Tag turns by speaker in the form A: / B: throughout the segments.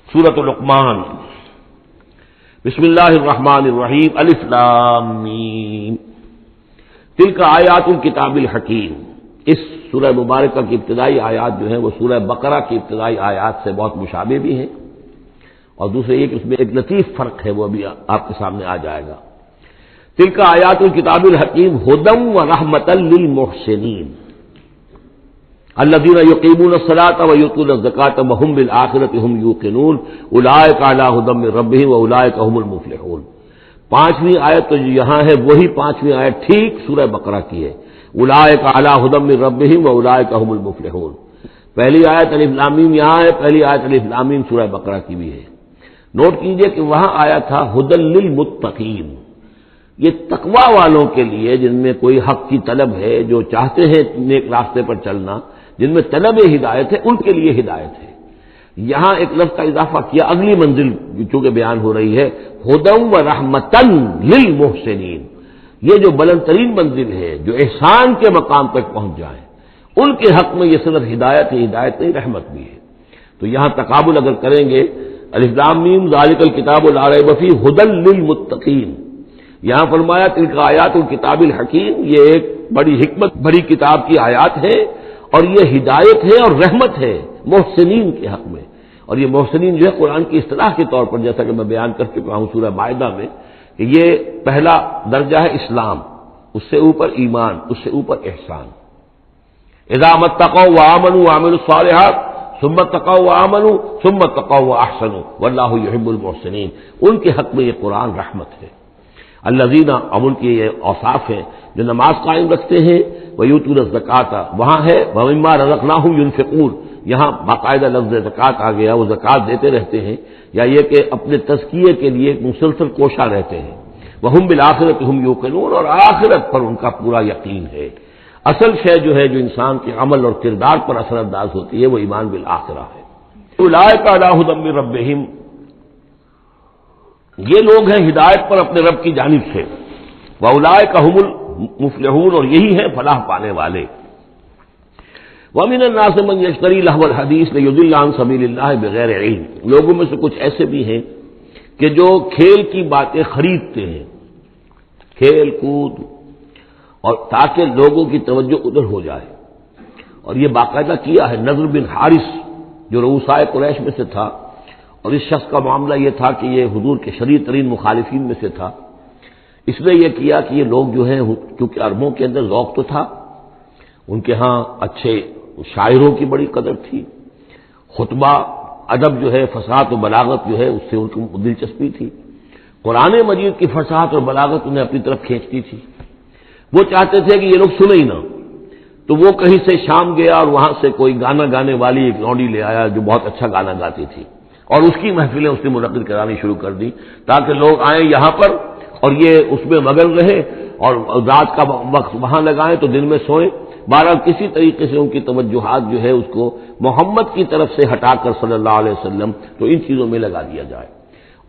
A: سورۃ لقمان۔ بسم اللہ الرحمن الرحیم، الف لام میم، تلک آیات الکتاب الحکیم۔ اس سورہ مبارکہ کی ابتدائی آیات جو ہیں وہ سورہ بقرہ کی ابتدائی آیات سے بہت مشابہ بھی ہیں، اور دوسرے یہ کہ اس میں ایک لطیف فرق ہے، وہ ابھی آپ کے سامنے آ جائے گا۔ تلک آیات الکتاب الحکیم ھدی ورحمۃ للمحسنین الذین یقیمون الصلاۃ ویؤتون الزکاۃ وہم بالآخرۃ هم یوقنون اولئک علی ھدی من ربہم واولئک هم المفلحون۔ پانچویں آیت تو جو یہاں ہے وہی پانچویں آیت ٹھیک سورہ بقرہ کی ہے، اولئک علی ھدی من ربہم واولئک هم المفلحون۔ پہلی آیت الف لام میم یہاں ہے، پہلی آیت الف لام میم سورہ بقرہ کی بھی ہے۔ نوٹ کیجئے کہ وہاں آیا تھا ھدی للمتقین، یہ تقوی والوں کے لیے جن میں کوئی حق کی طلب ہے، جو چاہتے ہیں نیک راستے پر چلنا، جن میں طلب ہدایت ہے، ان کے لیے ہدایت ہے۔ یہاں ایک لفظ کا اضافہ کیا، اگلی منزل چونکہ بیان ہو رہی ہے، ھدی ورحمۃ للمحسنین، یہ جو بلند ترین منزل ہے، جو احسان کے مقام تک پہنچ جائیں، ان کے حق میں یہ صرف ہدایت ہے، ہدایت نہیں رحمت بھی ہے۔ تو یہاں تقابل اگر کریں گے، الف لام میم ذالک الکتاب لا ریب فیہ ھدی للمتقین، یہاں فرمایا تلک آیات الکتاب الحکیم، یہ ایک بڑی حکمت بڑی کتاب کی آیات ہے، اور یہ ہدایت ہے اور رحمت ہے محسنین کے حق میں۔ اور یہ محسنین جو ہے قرآن کی اصطلاح کے طور پر، جیسا کہ میں بیان کر چکا ہوں سورہ مائدہ میں، کہ یہ پہلا درجہ ہے اسلام، اس سے اوپر ایمان، اس سے اوپر احسان۔ اذا اتقوا وآمنوا وعملوا الصالحات ثم اتقوا وآمنوا ثم اتقوا واحسنوا واللہ یحب المحسنین، ان کے حق میں یہ قرآن رحمت ہے۔ الذین، اب ان کی یہ اوصاف ہیں جو نماز قائم رکھتے ہیں، ویؤتون الزکاۃ، وہاں ہے ومما رزقناہم ینفقون، یہاں باقاعدہ لفظ زکوٰۃ آ گیا، وہ زکوٰۃ دیتے رہتے ہیں، یا یہ کہ اپنے تزکیے کے لیے مسلسل کوشاں رہتے ہیں۔ وہم بالآخرۃ هم یوقنون، اور آخرت پر ان کا پورا یقین ہے۔ اصل شے جو ہے جو انسان کے عمل اور کردار پر اثر انداز ہوتی ہے وہ ایمان بالآخرہ ہے۔ اولئک علی ھدی من ربہم، یہ لوگ ہیں ہدایت پر اپنے رب کی جانب سے، واولئک هم المفلحون، اور یہی ہیں فلاح پانے والے۔ ومن الناس من یشتری لہو الحدیث لیضل عن سبیل اللہ بغیر علم، لوگوں میں سے کچھ ایسے بھی ہیں کہ جو کھیل کی باتیں خریدتے ہیں، کھیل کود، اور تاکہ لوگوں کی توجہ ادھر ہو جائے، اور یہ باقاعدہ کیا ہے۔ نضر بن حارث جو رؤسائے قریش میں سے تھا، اور اس شخص کا معاملہ یہ تھا کہ یہ حضور کے شدید ترین مخالفین میں سے تھا، اس نے یہ کیا کہ یہ لوگ جو ہیں، کیونکہ عربوں کے اندر ذوق تو تھا، ان کے ہاں اچھے شاعروں کی بڑی قدر تھی، خطبہ ادب جو ہے، فصاحت و بلاغت جو ہے، اس سے ان کو دلچسپی تھی، قرآن مجید کی فصاحت اور بلاغت انہیں اپنی طرف کھینچتی تھی۔ وہ چاہتے تھے کہ یہ لوگ سنیں ہی نہ، تو وہ کہیں سے شام گیا اور وہاں سے کوئی گانا گانے والی ایک لونڈی لے آیا جو بہت اچھا گانا گاتی تھی، اور اس کی محفلیں اس نے منعقد کرانی شروع کر دی تاکہ لوگ آئیں یہاں پر اور یہ اس میں مگن رہے، اور رات کا وقت وہاں لگائیں تو دن میں سوئیں۔ بہرحال کسی طریقے سے ان کی توجہات جو ہے اس کو محمد کی طرف سے ہٹا کر صلی اللہ علیہ وسلم تو ان چیزوں میں لگا دیا جائے۔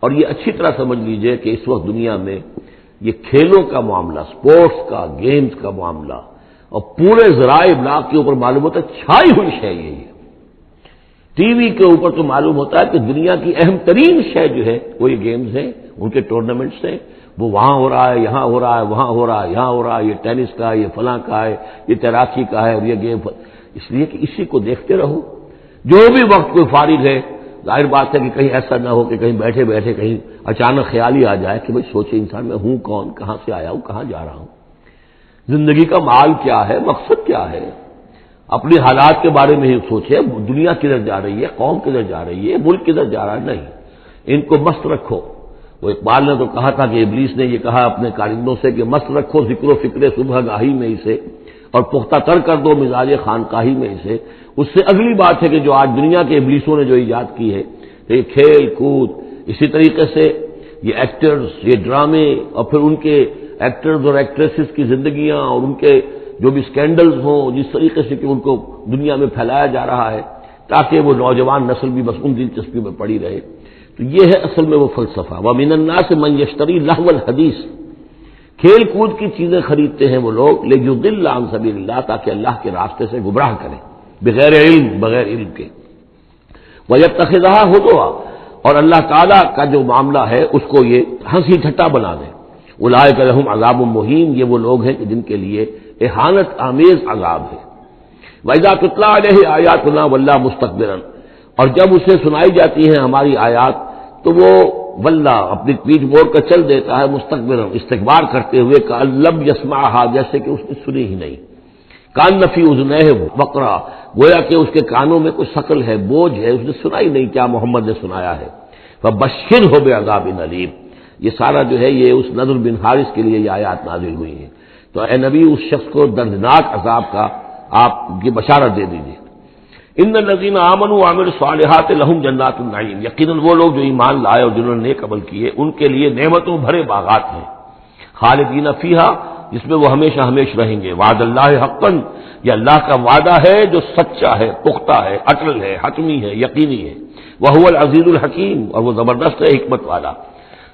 A: اور یہ اچھی طرح سمجھ لیجئے کہ اس وقت دنیا میں یہ کھیلوں کا معاملہ، سپورٹس کا، گیمز کا معاملہ، اور پورے ذرائع ابلاغ کے اوپر معلوم ہوتا ہے چھائی ہوئی شے یہی ہے۔ ٹی وی کے اوپر تو معلوم ہوتا ہے کہ دنیا کی اہم ترین شے جو ہے وہ یہ گیمز ہیں، ان کے ٹورنامنٹس ہیں، وہ وہاں ہو رہا ہے، یہاں ہو رہا ہے، وہاں ہو رہا ہے، یہاں ہو رہا ہے، یہ ٹینس کا ہے، یہ فلاں کا ہے، یہ تیراکی کا ہے، اور یہ گیم، اس لیے کہ اسی کو دیکھتے رہو۔ جو بھی وقت کوئی فارغ ہے، ظاہر بات ہے کہ کہیں ایسا نہ ہو کہ کہیں بیٹھے بیٹھے کہیں اچانک خیال ہی آ جائے کہ بھئی سوچے انسان میں ہوں کون، کہاں سے آیا ہوں، کہاں جا رہا ہوں، زندگی کا مال کیا ہے، مقصد کیا ہے، اپنے حالات کے بارے میں ہی سوچے، دنیا کدھر جا رہی ہے، قوم کدھر جا رہی ہے، ملک کدھر جا رہا ہے، نہیں، ان کو مست رکھو۔ وہ اقبال نے تو کہا تھا کہ ابلیس نے یہ کہا اپنے کارندوں سے کہ مست رکھو ذکر و فکر صبح گاہی میں اسے، اور پختہ تر کر دو مزاج خانقاہی میں اسے۔ اس سے اگلی بات ہے کہ جو آج دنیا کے ابلیسوں نے جو ایجاد کی ہے کہ یہ کھیل کود، اسی طریقے سے یہ ایکٹرز، یہ ڈرامے، اور پھر ان کے ایکٹرز اور ایکٹریسز کی زندگیاں، اور ان کے جو بھی سکینڈلز ہوں، جس طریقے سے کہ ان کو دنیا میں پھیلایا جا رہا ہے تاکہ وہ نوجوان نسل بھی بس ان دلچسپی میں پڑی رہے، تو یہ ہے اصل میں وہ فلسفہ۔ وَمِنَ النَّاسِ مَن يَشْتَرِي لَهْوَ الْحَدِيثِ، کھیل کود کی چیزیں خریدتے ہیں وہ لوگ، لِيُضِلَّ عَن سَبِيلِ اللَّهِ، تاکہ اللہ کے راستے سے گمراہ کریں، بغیر علم، بغیر علم کے۔ وَيَتَّخِذَهَا هُزُوًا، اور اللہ تعالیٰ کا جو معاملہ ہے اس کو یہ ہنسی ٹھٹا بنا دیں۔ اولئک لہم عذاب مہین، یہ وہ لوگ ہیں کہ جن کے لیے اہانت آمیز عذاب ہے۔ وَإِذَا تُتْلَىٰ عَلَيْهِ آيَاتُنَا وَلَّىٰ مُسْتَكْبِرًا، اور جب اسے سنائی جاتی ہیں ہماری آیات تو وہ ولّا اپنی پیٹھ موڑ کر چل دیتا ہے، مستکبرا استکبار کرتے ہوئے، کأن لم یسمعھا، جیسے کہ اس نے سنی ہی نہیں، کان فی اذنیہ وقرا، گویا کہ اس کے کانوں میں کوئی ثقل ہے، بوجھ ہے، اس نے سنا ہی نہیں کیا محمد نے سنایا ہے۔ فبشرہ بعذاب علیم، یہ سارا جو ہے یہ اس نضر بن حارث کے لیے یہ آیات نازل ہوئی ہیں۔ تو اے نبی اس شخص کو دردناک عذاب کا آپ کی بشارت دے دیجیے۔ ان الذین آمنوا وعملوا الصالحات لہم جنات النعیم، یقیناً وہ لوگ جو ایمان لائے اور جنہوں نے نیک عمل کیے ان کے لیے نعمتوں بھرے باغات ہیں، خالدین فیہا، جس میں وہ ہمیشہ ہمیش رہیں گے۔ وعد اللہ حقا، یہ اللہ کا وعدہ ہے جو سچا ہے، پختہ ہے، اٹل ہے، حتمی ہے، یقینی ہے۔ وہو العزیز الحکیم، اور وہ زبردست ہے، حکمت والا۔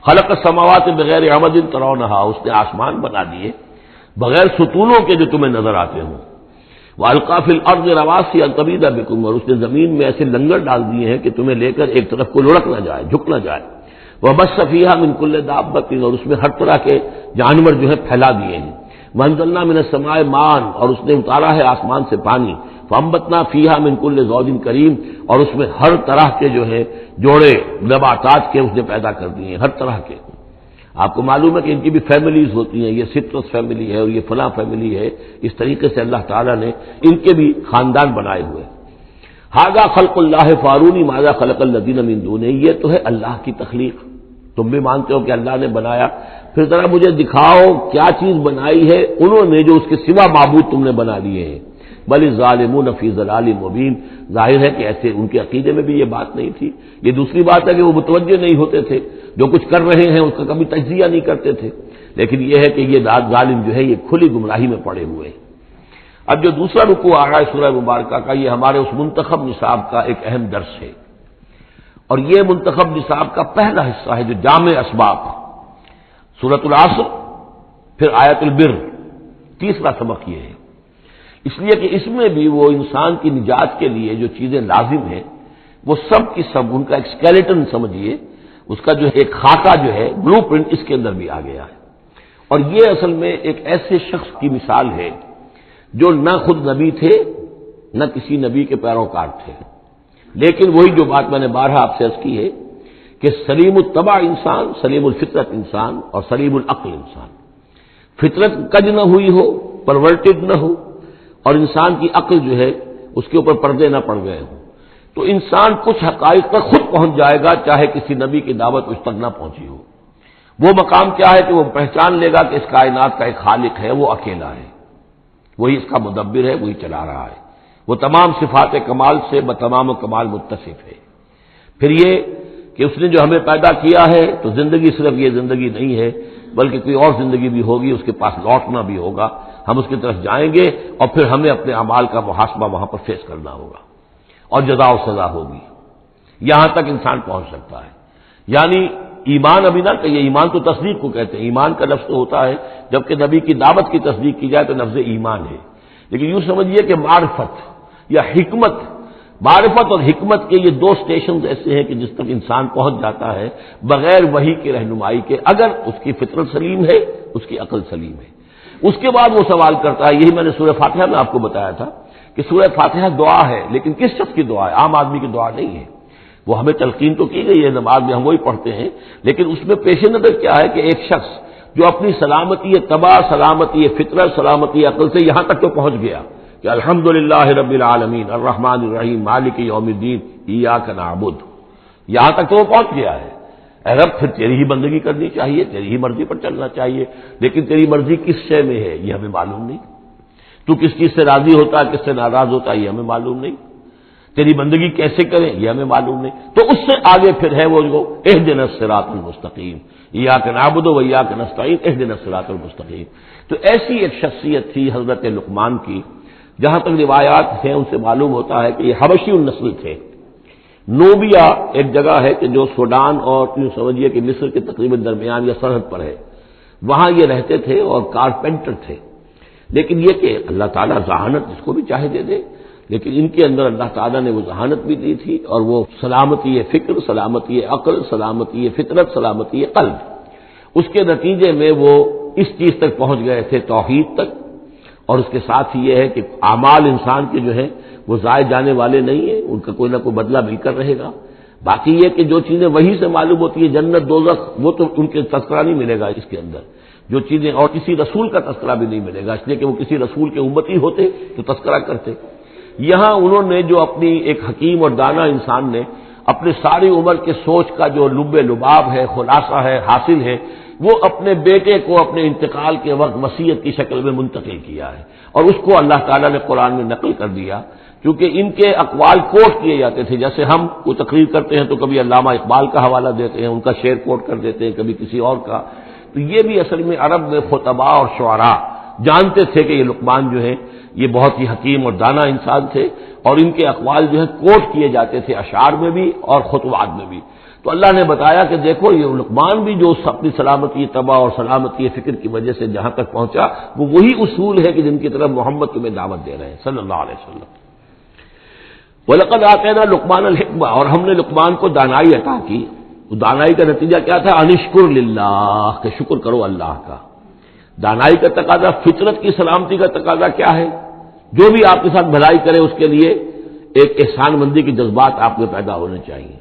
A: خلق السماوات بغیر عمد ترونہا، اس نے آسمان بنا دیے بغیر ستونوں کے جو تمہیں نظر آتے ہوں۔ وَأَلْقَىٰ فِي الْأَرْضِ رَوَاسِيَ أَن تَمِيدَ بِكُمْ، اور اس نے زمین میں ایسے لنگر ڈال دیے ہیں کہ تمہیں لے کر ایک طرف کو لڑک نہ جائے، جھک نہ جائے۔ وَبَثَّ فِيهَا مِن كُلِّ دَابَّةٍ، اور اس میں ہر طرح کے جانور جو ہے پھیلا دیے ہیں۔ وَأَنزَلْنَا مِنَ السَّمَاءِ مَاءً، اور اس نے اتارا ہے آسمان سے پانی۔ فَأَنبَتْنَا فِيهَا مِن كُلِّ زَوْجٍ كَرِيمٍ، اور اس میں ہر طرح کے جو ہے جوڑے نباتات کے اس نے پیدا کر دیے ہیں، ہر طرح کے۔ آپ کو معلوم ہے کہ ان کی بھی فیملیز ہوتی ہیں، یہ سٹرس فیملی ہے اور یہ فلاں فیملی ہے، اس طریقے سے اللہ تعالیٰ نے ان کے بھی خاندان بنائے ہوئے۔ ھذا خلق اللہ فارونی ماذا خلق الذین من دونہ، یہ تو ہے اللہ کی تخلیق، تم بھی مانتے ہو کہ اللہ نے بنایا، پھر ذرا مجھے دکھاؤ کیا چیز بنائی ہے انہوں نے جو اس کے سوا معبود تم نے بنا لیے ہیں۔ بل الظالمون فی ضلال مبین، ظاہر ہے کہ ایسے ان کے عقیدے میں بھی یہ بات نہیں تھی۔ یہ دوسری بات ہے کہ وہ متوجہ نہیں ہوتے تھے، جو کچھ کر رہے ہیں اس کا کبھی تجزیہ نہیں کرتے تھے، لیکن یہ ہے کہ یہ ظالم جو ہے یہ کھلی گمراہی میں پڑے ہوئے ہیں۔ اب جو دوسرا رکوع آ رہا ہے سورہ مبارکہ کا، یہ ہمارے اس منتخب نصاب کا ایک اہم درس ہے، اور یہ منتخب نصاب کا پہلا حصہ ہے جو جامع اسباب، سورۃ العصر، پھر آیت البر، تیسرا سبق یہ ہے، اس لیے کہ اس میں بھی وہ انسان کی نجات کے لیے جو چیزیں لازم ہیں وہ سب کی سب ان کا ایک اسکیلیٹن سمجھیے، اس کا جو ایک خاکہ جو ہے بلو پرنٹ اس کے اندر بھی آ گیا ہے۔ اور یہ اصل میں ایک ایسے شخص کی مثال ہے جو نہ خود نبی تھے نہ کسی نبی کے پیروکار تھے، لیکن وہی جو بات میں نے بارہا آپ سے عرض کی ہے کہ سلیم الطبع انسان، سلیم الفطرت انسان اور سلیم العقل انسان، فطرت کج نہ ہوئی ہو، پرورٹڈ نہ ہو، اور انسان کی عقل جو ہے اس کے اوپر پردے نہ پڑ گئے ہوں، تو انسان کچھ حقائق تک خود پہنچ جائے گا چاہے کسی نبی کی دعوت اس تک نہ پہنچی ہو۔ وہ مقام کیا ہے کہ وہ پہچان لے گا کہ اس کائنات کا ایک خالق ہے، وہ اکیلا ہے، وہی اس کا مدبر ہے، وہی چلا رہا ہے، وہ تمام صفات کمال سے بتمام کمال متصف ہے۔ پھر یہ کہ اس نے جو ہمیں پیدا کیا ہے تو زندگی صرف یہ زندگی نہیں ہے بلکہ کوئی اور زندگی بھی ہوگی، اس کے پاس لوٹنا بھی ہوگا، ہم اس کی طرف جائیں گے اور پھر ہمیں اپنے اعمال کا محاسبہ وہاں پر فیس کرنا ہوگا اور جزا و سزا ہوگی۔ یہاں تک انسان پہنچ سکتا ہے، یعنی ایمان ابھی نہ کہیے، ایمان تو تصدیق کو کہتے ہیں، ایمان کا لفظ تو ہوتا ہے جبکہ نبی کی دعوت کی تصدیق کی جائے تو لفظ ایمان ہے، لیکن یوں سمجھیے کہ معرفت یا حکمت، معرفت اور حکمت کے یہ دو سٹیشنز ایسے ہیں کہ جس تک انسان پہنچ جاتا ہے بغیر وحی کی رہنمائی کے، اگر اس کی فطرت سلیم ہے، اس کی عقل سلیم ہے۔ اس کے بعد وہ سوال کرتا ہے، یہی میں نے سورہ فاتحہ میں آپ کو بتایا تھا کہ سورہ فاتحہ دعا ہے، لیکن کس شخص کی دعا ہے؟ عام آدمی کی دعا نہیں ہے، وہ ہمیں تلقین تو کی گئی ہے، نماز میں ہم وہی پڑھتے ہیں، لیکن اس میں پیش نظر کیا ہے کہ ایک شخص جو اپنی سلامتی طبع، سلامتی فطرت، سلامتی عقل سے یہاں تک تو پہنچ گیا کہ الحمدللہ رب العالمین الرحمن الرحیم مالک یوم الدین ایاک نعبد، یہاں تک تو وہ پہنچ گیا ہے۔ اے رب پھر تیری ہی بندگی کرنی چاہیے، تیری ہی مرضی پر چلنا چاہیے، لیکن تیری مرضی کس شے میں ہے یہ ہمیں معلوم نہیں، تو کس چیز سے راضی ہوتا ہے، کس سے ناراض ہوتا ہے یہ ہمیں معلوم نہیں، تیری بندگی کیسے کریں یہ ہمیں معلوم نہیں، تو اس سے آگے پھر ہے وہ جو اہدنا الصراط المستقیم ایاک نعبد و ایاک نستعین اہدنا الصراط المستقیم۔ تو ایسی ایک شخصیت تھی حضرت لقمان کی، جہاں تک روایات ہیں ان سے معلوم ہوتا ہے کہ یہ حبشی النسل تھے۔ نوبیا ایک جگہ ہے کہ جو سوڈان اور یوں سمجھیے کہ مصر کے تقریباً درمیان یا سرحد پر ہے، وہاں یہ رہتے تھے اور کارپینٹر تھے، لیکن یہ کہ اللہ تعالیٰ ذہانت جس کو بھی چاہے دے دے، لیکن ان کے اندر اللہ تعالیٰ نے وہ ذہانت بھی دی تھی اور وہ سلامتی فکر، سلامتی عقل، سلامتی فطرت، سلامتی قلب، اس کے نتیجے میں وہ اس چیز تک پہنچ گئے تھے، توحید تک. اور اس کے ساتھ ہی یہ ہے کہ اعمال انسان کے جو ہیں وہ ضائع جانے والے نہیں ہیں، ان کا کوئی نہ کوئی بدلہ مل کر رہے گا. باقی یہ کہ جو چیزیں وہی سے معلوم ہوتی ہے، جنت دوزخ، وہ تو ان کے تذکرہ نہیں ملے گا اس کے اندر. جو چیزیں اور کسی رسول کا تذکرہ بھی نہیں ملے گا، اس لیے کہ وہ کسی رسول کے امتی ہوتے تو تذکرہ کرتے. یہاں انہوں نے جو اپنی ایک حکیم اور دانا انسان نے اپنے ساری عمر کے سوچ کا جو لب لباب ہے، خلاصہ ہے، حاصل ہے، وہ اپنے بیٹے کو اپنے انتقال کے وقت وصیت کی شکل میں منتقل کیا ہے، اور اس کو اللہ تعالیٰ نے قرآن میں نقل کر دیا. کیونکہ ان کے اقوال کوٹ کیے جاتے تھے، جیسے ہم کوئی تقریر کرتے ہیں تو کبھی علامہ اقبال کا حوالہ دیتے ہیں، ان کا شعر کوٹ کر دیتے ہیں، کبھی کسی اور کا. تو یہ بھی اصل میں عرب میں خطباء اور شعراء جانتے تھے کہ یہ لقمان جو ہے یہ بہت ہی حکیم اور دانا انسان تھے، اور ان کے اقوال جو ہے کوٹ کیے جاتے تھے اشعار میں بھی اور خطبات میں بھی. تو اللہ نے بتایا کہ دیکھو یہ لقمان بھی جو اپنی سلامتی طبع اور سلامتی فکر کی وجہ سے جہاں تک پہنچا، وہ وہی اصول ہے کہ جن کی طرف محمد تمہیں دعوت دے رہے ہیں صلی اللہ علیہ وسلم. وَلَقَدْ آتَيْنَا لُقْمَانَ الْحِكْمَةَ، اور ہم نے لقمان کو دانائی عطا کی. تو دانائی کا نتیجہ کیا تھا؟ انشکر للہ، کہ شکر کرو اللہ کا. دانائی کا تقاضا، فطرت کی سلامتی کا تقاضا کیا ہے؟ جو بھی آپ کے ساتھ بھلائی کرے اس کے لیے ایک احسان مندی کے جذبات آپ میں پیدا ہونے چاہیے.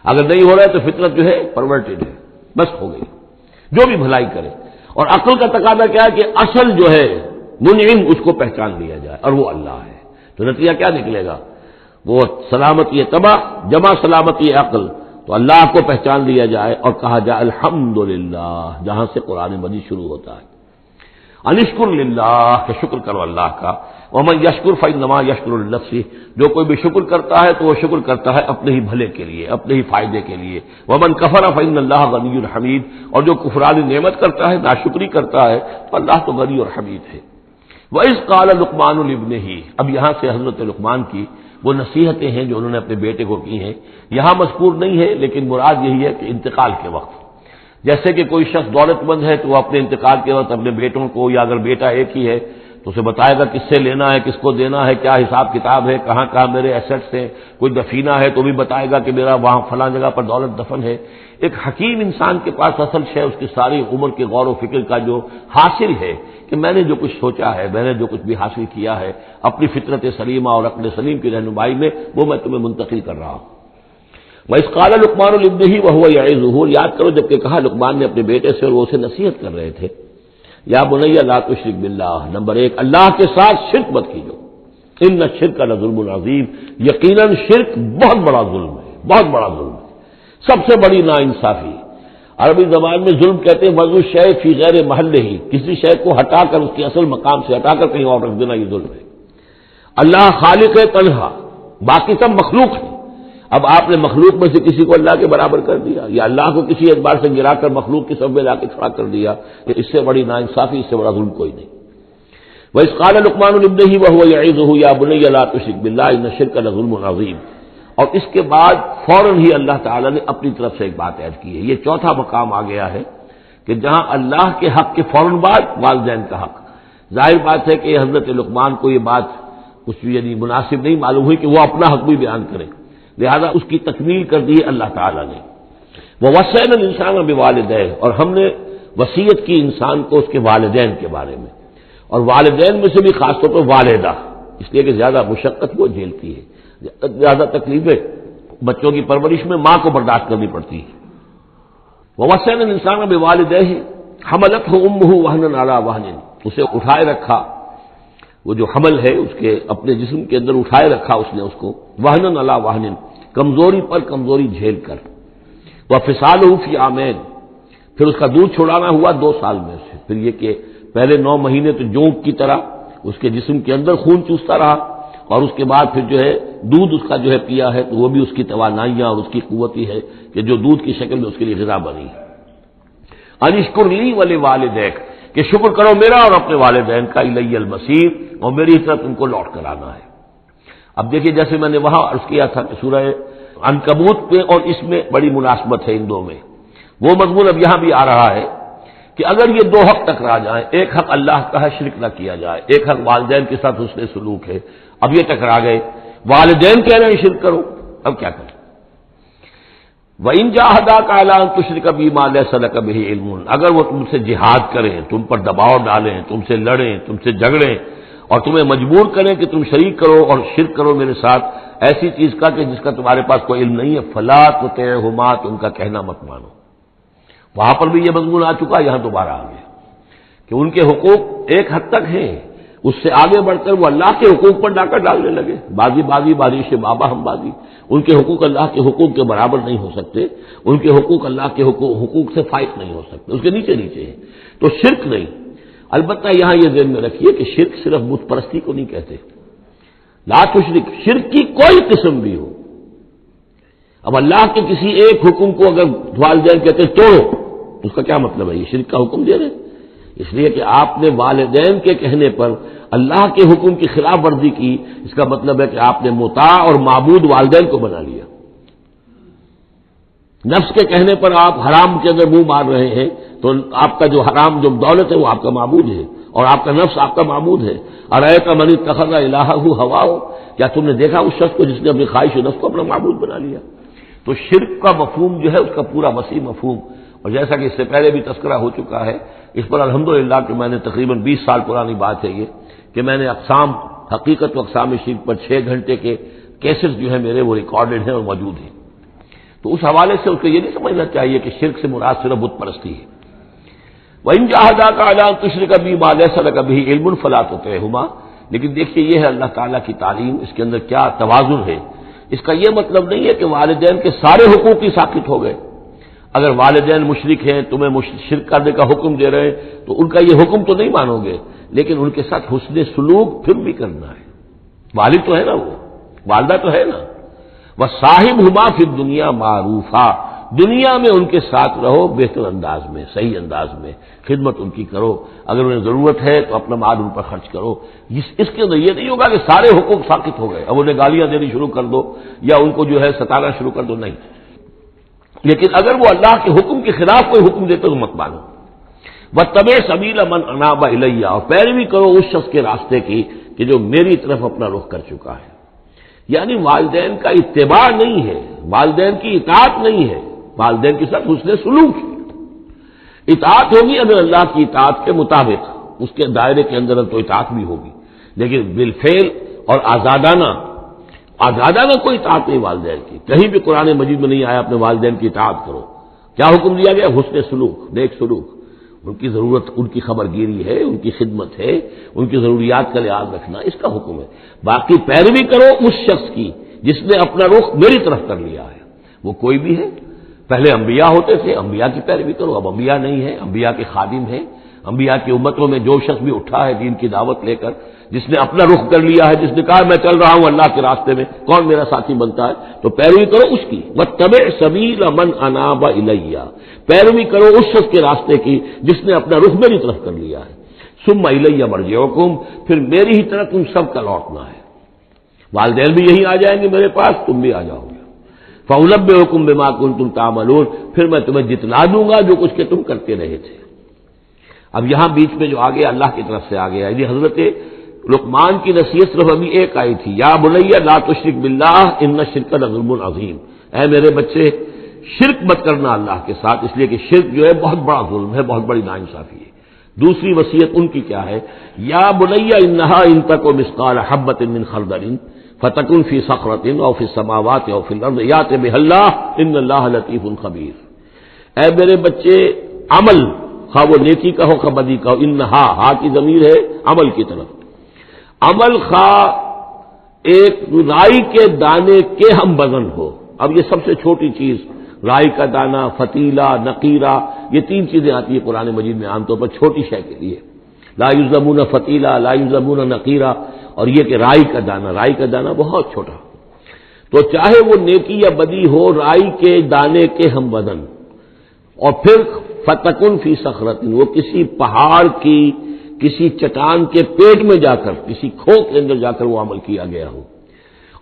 A: اگر نہیں ہو رہا ہے تو فطرت جو ہے پرورٹڈ ہے، بس ہو گئی. جو بھی بھلائی کرے. اور عقل کا تقاضا کیا ہے کہ اصل جو ہے منعم اس کو پہچان لیا جائے، اور وہ اللہ ہے. تو نتیجہ کیا نکلے گا؟ وہ سلامتی طبع جمع سلامتی عقل، تو اللہ کو پہچان لیا جائے اور کہا جائے الحمدللہ، جہاں سے قرآن مجید شروع ہوتا ہے. انشکر للہ، کہ شکر کرو اللہ کا. ومن یشکر فانما یشکر لنفسہ، جو کوئی بھی شکر کرتا ہے تو وہ شکر کرتا ہے اپنے ہی بھلے کے لیے، اپنے ہی فائدے کے لیے. ومن کفر فان اللہ غنی حمید، اور جو کفران نعمت کرتا ہے، ناشکری کرتا ہے، تو اللہ تو غنی اور حمید ہے. وَإِذْ قَالَ لُقْمَانُ لِابْنِهِ، اب یہاں سے حضرت لقمان کی وہ نصیحتیں ہیں جو انہوں نے اپنے بیٹے کو کی ہیں، یہاں مذکور نہیں ہے، لیکن مراد یہی ہے کہ انتقال کے وقت. جیسے کہ کوئی شخص دولت مند ہے تو وہ اپنے انتقال کے وقت اپنے بیٹوں کو، یا اگر بیٹا ایک ہی ہے تو اسے بتائے گا کس سے لینا ہے، کس کو دینا ہے، کیا حساب کتاب ہے، کہاں کہاں میرے ایسٹس ہیں. کوئی دفینہ ہے تو بھی بتائے گا کہ میرا وہاں فلاں جگہ پر دولت دفن ہے. ایک حکیم انسان کے پاس اصل شے اس کی ساری عمر کے غور و فکر کا جو حاصل ہے کہ میں نے جو کچھ سوچا ہے، میں نے جو کچھ بھی حاصل کیا ہے اپنی فطرت سلیمہ اور عقل سلیم کی رہنمائی میں، وہ میں تمہیں منتقل کر رہا ہوں. وَإِذْ قَالَ لُقْمَانُ لِابْنِهِ وَهُوَ يَعِظُهُ، یاد کرو جب کہ کہا لقمان نے اپنے بیٹے سے اور وہ اسے نصیحت کر رہے تھے، یا بنی لا تشرک باللہ، نمبر 1 اللہ کے ساتھ شرک مت کیجو، ان الشرک لظلم عظیم، یقیناً شرک بہت بڑا ظلم ہے، بہت بڑا ظلم ہے، سب سے بڑی ناانصافی. عربی زبان میں ظلم کہتے ہیں وضع شے فی غیر محلہ ہی، کسی شے کو ہٹا کر اس کے اصل مقام سے ہٹا کر کہیں اور رکھ دینا، یہ ظلم ہے. اللہ خالق ہے تنہا، باقی سب مخلوق ہے. اب آپ نے مخلوق میں سے کسی کو اللہ کے برابر کر دیا، یا اللہ کو کسی اعتبار سے گرا کر مخلوق کی صف میں لا کے کھڑا کر دیا، کہ اس سے بڑی ناانصافی، اس سے بڑا ظلم کوئی نہیں. وَإِذْ قَالَ لُقْمَانُ لِابْنِهِ وَهُوَ يَعِظُهُ يَا بُنَيَّ لَا تُشْرِكْ بِاللَّهِ إِنَّ الشِّرْكَ لَظُلْمٌ عَظِيمٌ. اور اس کے بعد فوراً ہی اللہ تعالیٰ نے اپنی طرف سے ایک بات عرض کی ہے. یہ چوتھا مقام آ گیا ہے کہ جہاں اللہ کے حق کے فوراً بعد والدین کا حق. ظاہر بات ہے کہ حضرت لقمان کو یہ بات کچھ یعنی مناسب نہیں معلوم ہوئی کہ وہ اپنا حق بھی بیان کرے، لہذا اس کی تکمیل کر دی ہے اللہ تعالیٰ نے. وَوَصَّيْنَا الْإِنسَانَ بِوَالِدَيْهِ، اور ہم نے وصیت کی انسان کو اس کے والدین کے بارے میں، اور والدین میں سے بھی خاص طور پر والدہ، اس لیے کہ زیادہ مشقت وہ جھیلتی ہے، زیادہ تکلیفیں بچوں کی پرورش میں ماں کو برداشت کرنی پڑتی ہے. وَوَصَّيْنَا الْإِنسَانَ بِوَالِدَيْهِ حَمَلَتْهُ أُمُّهُ وَهْنًا عَلَى وَهْنٍ، اسے اٹھائے رکھا، وہ جو حمل ہے اس کے اپنے جسم کے اندر اٹھائے رکھا اس نے اس کو، وَهْنًا عَلَى وَهْنٍ، کمزوری پر کمزوری جھیل کر. وَفِصَالُهُ فِي عَامَيْنِ، پھر اس کا دودھ چھڑانا ہوا 2 سال میں سے. پھر یہ کہ پہلے 9 مہینے تو جونک کی طرح اس کے جسم کے اندر خون چوستا رہا، اور اس کے بعد پھر جو ہے دودھ اس کا جو ہے پیا ہے، تو وہ بھی اس کی توانائیاں اور اس کی قوتی ہے کہ جو دودھ کی شکل میں اس کے لیے غذا بنی. ان اشکر لی ولوالدیک، کہ شکر کرو میرا اور اپنے والدین کا، الی المصیر، اور میری طرف ان کو لوٹ کر آنا ہے. اب دیکھیے جیسے میں نے وہاں عرض کیا تھا کہ سورہ عنکبوت میں اور اس میں بڑی مناسبت ہے ان دو میں، وہ مضمون اب یہاں بھی آ رہا ہے کہ اگر یہ 2 حق ٹکرا جائیں، ایک حق اللہ کا ہے شرک نہ کیا جائے، ایک حق والدین کے ساتھ حسن سلوک ہے، اب یہ ٹکرا گئے، والدین کہہ رہے ہیں شرک کرو، اب کیا کریں؟ وَإِن جَاهَدَاكَ عَلَىٰ أَن تُشْرِكَ بِي مَا لَيْسَ لَكَ بِهِ عِلْمٌ، اگر وہ تم سے جہاد کریں، تم پر دباؤ ڈالیں، تم سے لڑیں، تم سے جھگڑیں اور تمہیں مجبور کریں کہ تم شریک کرو اور شرک کرو میرے ساتھ ایسی چیز کا کہ جس کا تمہارے پاس کوئی علم نہیں ہے، فَلَا تُطِعْهُمَا، تم کا کہنا مت مانو۔ وہاں پر بھی یہ مضمون آ چکا، یہاں دوبارہ آ گیا کہ ان کے حقوق ایک حد تک ہیں، اس سے آگے بڑھ کر وہ اللہ کے حقوق پر ڈاکہ ڈالنے لگے، بازی بازی بازی سے بابا ہم بازی۔ ان کے حقوق اللہ کے حقوق کے برابر نہیں ہو سکتے، ان کے حقوق اللہ کے حقوق سے فائق نہیں ہو سکتے، اس کے نیچے نیچے ہیں، تو شرک نہیں۔ البتہ یہاں یہ ذہن میں رکھیے کہ شرک صرف بت پرستی کو نہیں کہتے، لا تشرک، شرک کی کوئی قسم بھی ہو۔ اب اللہ کے کسی ایک حکم کو اگر والدین کہتے توڑو، اس کا کیا مطلب ہے؟ یہ شرک کا حکم دے رہے ہیں؟ اس لیے کہ آپ نے والدین کے کہنے پر اللہ کے حکم کی خلاف ورزی کی، اس کا مطلب ہے کہ آپ نے مطاع اور معبود والدین کو بنا لیا۔ نفس کے کہنے پر آپ حرام کے اندر منہ مار رہے ہیں تو آپ کا جو حرام جو دولت ہے وہ آپ کا معبود ہے اور آپ کا نفس آپ کا معبود ہے۔ ارأیت من اتخذ الہہ ہواہ، کیا تم نے دیکھا اس شخص کو جس نے اپنی خواہش نفس کو اپنا معبود بنا لیا؟ تو شرک کا مفہوم جو ہے اس کا پورا وسیع مفہوم، اور جیسا کہ اس سے پہلے بھی تذکرہ ہو چکا ہے، اس پر الحمدللہ کہ میں نے تقریباً 20 سال پرانی بات ہے یہ کہ میں نے اقسام حقیقت و اقسام شرک پر 6 گھنٹے کے کیسز جو ہیں میرے وہ ریکارڈڈ ہیں اور موجود ہیں۔ تو اس حوالے سے اس کو یہ نہیں سمجھنا چاہیے کہ شرک سے مراد صرف بت پرستی ہے۔ وَإِن جَاهَدَاكَ عَلَىٰ أَن تُشْرِكَ بِي مَا لَيْسَ لَكَ بِهِ عِلْمٌ فَلَا تُطِعْهُمَا، لیکن دیکھیے یہ ہے اللہ تعالیٰ کی تعلیم، اس کے اندر کیا توازن ہے۔ اس کا یہ مطلب نہیں ہے کہ والدین کے سارے حقوق ہی ساقط ہو گئے۔ اگر والدین مشرک ہیں، تمہیں شرک کرنے کا حکم دے رہے ہیں تو ان کا یہ حکم تو نہیں مانو گے، لیکن ان کے ساتھ حسن سلوک پھر بھی کرنا ہے۔ والد تو ہے نا، وہ والدہ تو ہے نا، وَصَاحِبْهُمَا فِي الدُّنْيَا مَعْرُوفًا، دنیا میں ان کے ساتھ رہو بہتر انداز میں، صحیح انداز میں، خدمت ان کی کرو، اگر انہیں ضرورت ہے تو اپنا مال ان پر خرچ کرو۔ اس کے اندر یہ نہیں ہوگا کہ سارے حقوق ساقط ہو گئے، اب انہیں گالیاں دینی شروع کر دو یا ان کو جو ہے ستانا شروع کر دو، نہیں۔ لیکن اگر وہ اللہ کے حکم کے خلاف کوئی حکم دیتے تو مت مانو۔ وَاتَّبِعْ سَبِيلَ مَنْ أَنَابَ إِلَيَّ، اور پیروی کرو اس شخص کے راستے کی کہ جو میری طرف اپنا رخ کر چکا ہے۔ یعنی والدین کا اتباع نہیں ہے، والدین کی اطاعت نہیں ہے، والدین کے ساتھ حسن سلوک ہے۔ اطاعت ہوگی اگر اللہ کی اطاعت کے مطابق، اس کے دائرے کے اندر تو اطاعت بھی ہوگی، لیکن بالفعل اور آزادانہ کوئی اطاعت نہیں والدین کی۔ کہیں بھی قرآن مجید میں نہیں آیا اپنے والدین کی اطاعت کرو۔ کیا حکم دیا گیا؟ حسن سلوک، نیک سلوک، ان کی ضرورت، ان کی خبر گیری ہے، ان کی خدمت ہے، ان کی ضروریات کا لحاظ رکھنا، اس کا حکم ہے۔ باقی پیروی کرو اس شخص کی جس نے اپنا رخ میری طرف کر لیا ہے، وہ کوئی بھی ہے۔ پہلے انبیاء ہوتے تھے، انبیاء کی پیروی کرو، اب انبیاء نہیں ہے، انبیاء کے خادم ہیں۔ انبیاء کی امتوں میں جو شخص بھی اٹھا ہے دین کی دعوت لے کر، جس نے اپنا رخ کر لیا ہے، جس نے کہا میں چل رہا ہوں اللہ کے راستے میں، کون میرا ساتھی بنتا ہے، تو پیروی کرو اس کی۔ وَاتَّبِعْ سَبِيلَ مَنْ أَنَابَ إِلَيَّ، پیروی کرو اس شخص کے راستے کی جس نے اپنا رخ میری طرف کر لیا ہے۔ ثُمَّ إِلَيَّ مَرْجِعُكُمْ، پھر میری ہی طرف تم سب کا لوٹنا ہے۔ والدین بھی یہی آ جائیں گے میرے پاس، تم بھی آ جاؤ گے۔ فَأُنَبِّئُكُم بِمَا كُنتُمْ تَعْمَلُونَ، پھر میں تمہیں جتلا دوں گا جو کچھ کہ تم کرتے رہے تھے۔ اب یہاں بیچ میں جو آگے اللہ کی طرف سے آگے آئی، حضرت لقمان کی نصیحت صرف ابھی ایک آئی تھی، یا بنی لا تشرک باللہ ان الشرک لظلم عظیم، اے میرے بچے شرک مت کرنا اللہ کے ساتھ، اس لیے کہ شرک جو ہے بہت بڑا ظلم ہے، بہت بڑی ناانصافی ہے۔ دوسری وصیت ان کی کیا ہے؟ یا بنی انہا ان تک مثقال حبۃ من خردل فتکن فی صخرۃ او فی السماوات او فی الارض یات بہ اللہ ان اللہ لطیف خبیر، اے میرے بچے عمل، خواہ وہ نیکی کا ہو خواہ بدی کا ہو، انہا، ہا کی ضمیر ہے عمل کی طرف، عمل خواہ ایک رائی کے دانے کے ہم وزن ہو۔ اب یہ سب سے چھوٹی چیز، رائی کا دانہ، فتیلہ، نقیرہ، یہ 3 چیزیں آتی ہیں قرآن مجید میں عام طور پر چھوٹی شے کے لیے، لا یظلمون فتیلہ، لا یظلمون نقیرہ، اور یہ کہ رائی کا دانہ بہت چھوٹا۔ تو چاہے وہ نیکی یا بدی ہو، رائی کے دانے کے ہم وزن، اور پھر فتکن فی صخرۃ، وہ کسی پہاڑ کی، کسی چٹان کے پیٹ میں جا کر، کسی کھو کے اندر جا کر وہ عمل کیا گیا ہو،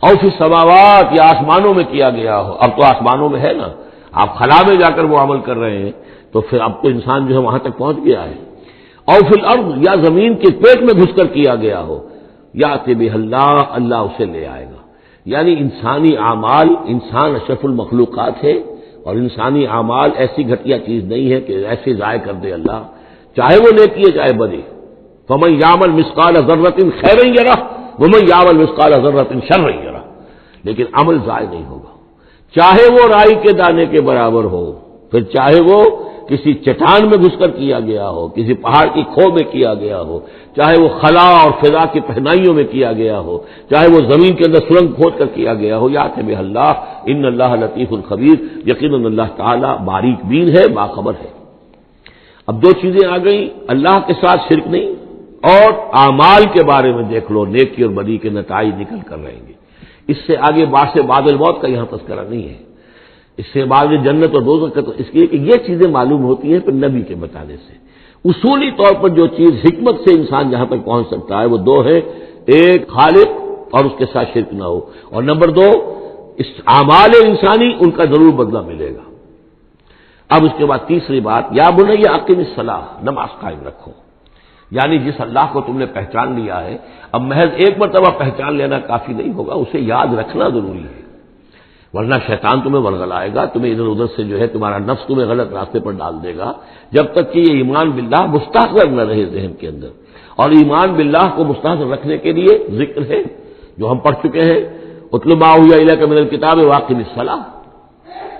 A: اور فی السماوات، یا آسمانوں میں کیا گیا ہو۔ اب تو آسمانوں میں ہے نا، آپ خلا میں جا کر وہ عمل کر رہے ہیں، تو پھر اب تو انسان جو ہے وہاں تک پہنچ گیا ہے، اور فی الارض، یا زمین کے پیٹ میں گھس کر کیا گیا ہو، یاتی بہ اللہ، اللہ اسے لے آئے گا۔ یعنی انسانی اعمال، انسان اشرف المخلوقات ہے، اور انسانی اعمال ایسی گھٹیا چیز نہیں ہے کہ ایسے ضائع کر دے اللہ، چاہے وہ نیکی ہے چاہے بدی۔ فمن یعمل مثقال ذرۃ خیرا یرہ ومن یعمل مثقال ذرۃ شرا یرہ، لیکن عمل ضائع نہیں ہوگا، چاہے وہ رائی کے دانے کے برابر ہو، پھر چاہے وہ کسی چٹان میں گھس کر کیا گیا ہو، کسی پہاڑ کی کھو میں کیا گیا ہو، چاہے وہ خلا اور فضا کی پہنائیوں میں کیا گیا ہو، چاہے وہ زمین کے اندر سرنگ کھود کر کیا گیا ہو، یات بہ اللہ ان اللہ لطیف الخبیر، یقیناً اللہ تعالیٰ باریک بین ہے، باخبر ہے۔ اب دو چیزیں آ گئیں، اللہ کے ساتھ شرک نہیں، اور اعمال کے بارے میں دیکھ لو نیکی اور بدی کے نتائج نکل کر رہیں گے۔ اس سے آگے باعث بعد الموت کا یہاں تذکرہ نہیں ہے، اس سے بعد جنت اور دوزخ کا، تو اس لیے کہ یہ چیزیں معلوم ہوتی ہیں پھر نبی کے بتانے سے۔ اصولی طور پر جو چیز حکمت سے انسان جہاں تک پہنچ سکتا ہے وہ دو ہے، ایک خالق اور اس کے ساتھ شرک نہ ہو، اور نمبر دو اس اعمال انسانی ان کا ضرور بدلہ ملے گا۔ اب اس کے بعد تیسری بات، یا بنی اقم الصلاۃ، نماز قائم رکھو۔ یعنی جس اللہ کو تم نے پہچان لیا ہے، اب محض ایک مرتبہ پہچان لینا کافی نہیں ہوگا، اسے یاد رکھنا ضروری ہے، ورنہ شیطان تمہیں ورغلائے گا، تمہیں ادھر ادھر سے جو ہے تمہارا نفس تمہیں غلط راستے پر ڈال دے گا، جب تک کہ یہ ایمان باللہ مستحضر نہ رہے ذہن کے اندر۔ اور ایمان باللہ کو مستحضر رکھنے کے لیے ذکر ہے جو ہم پڑھ چکے ہیں، اتل ما اوحی الیک من الکتاب واقم الصلاۃ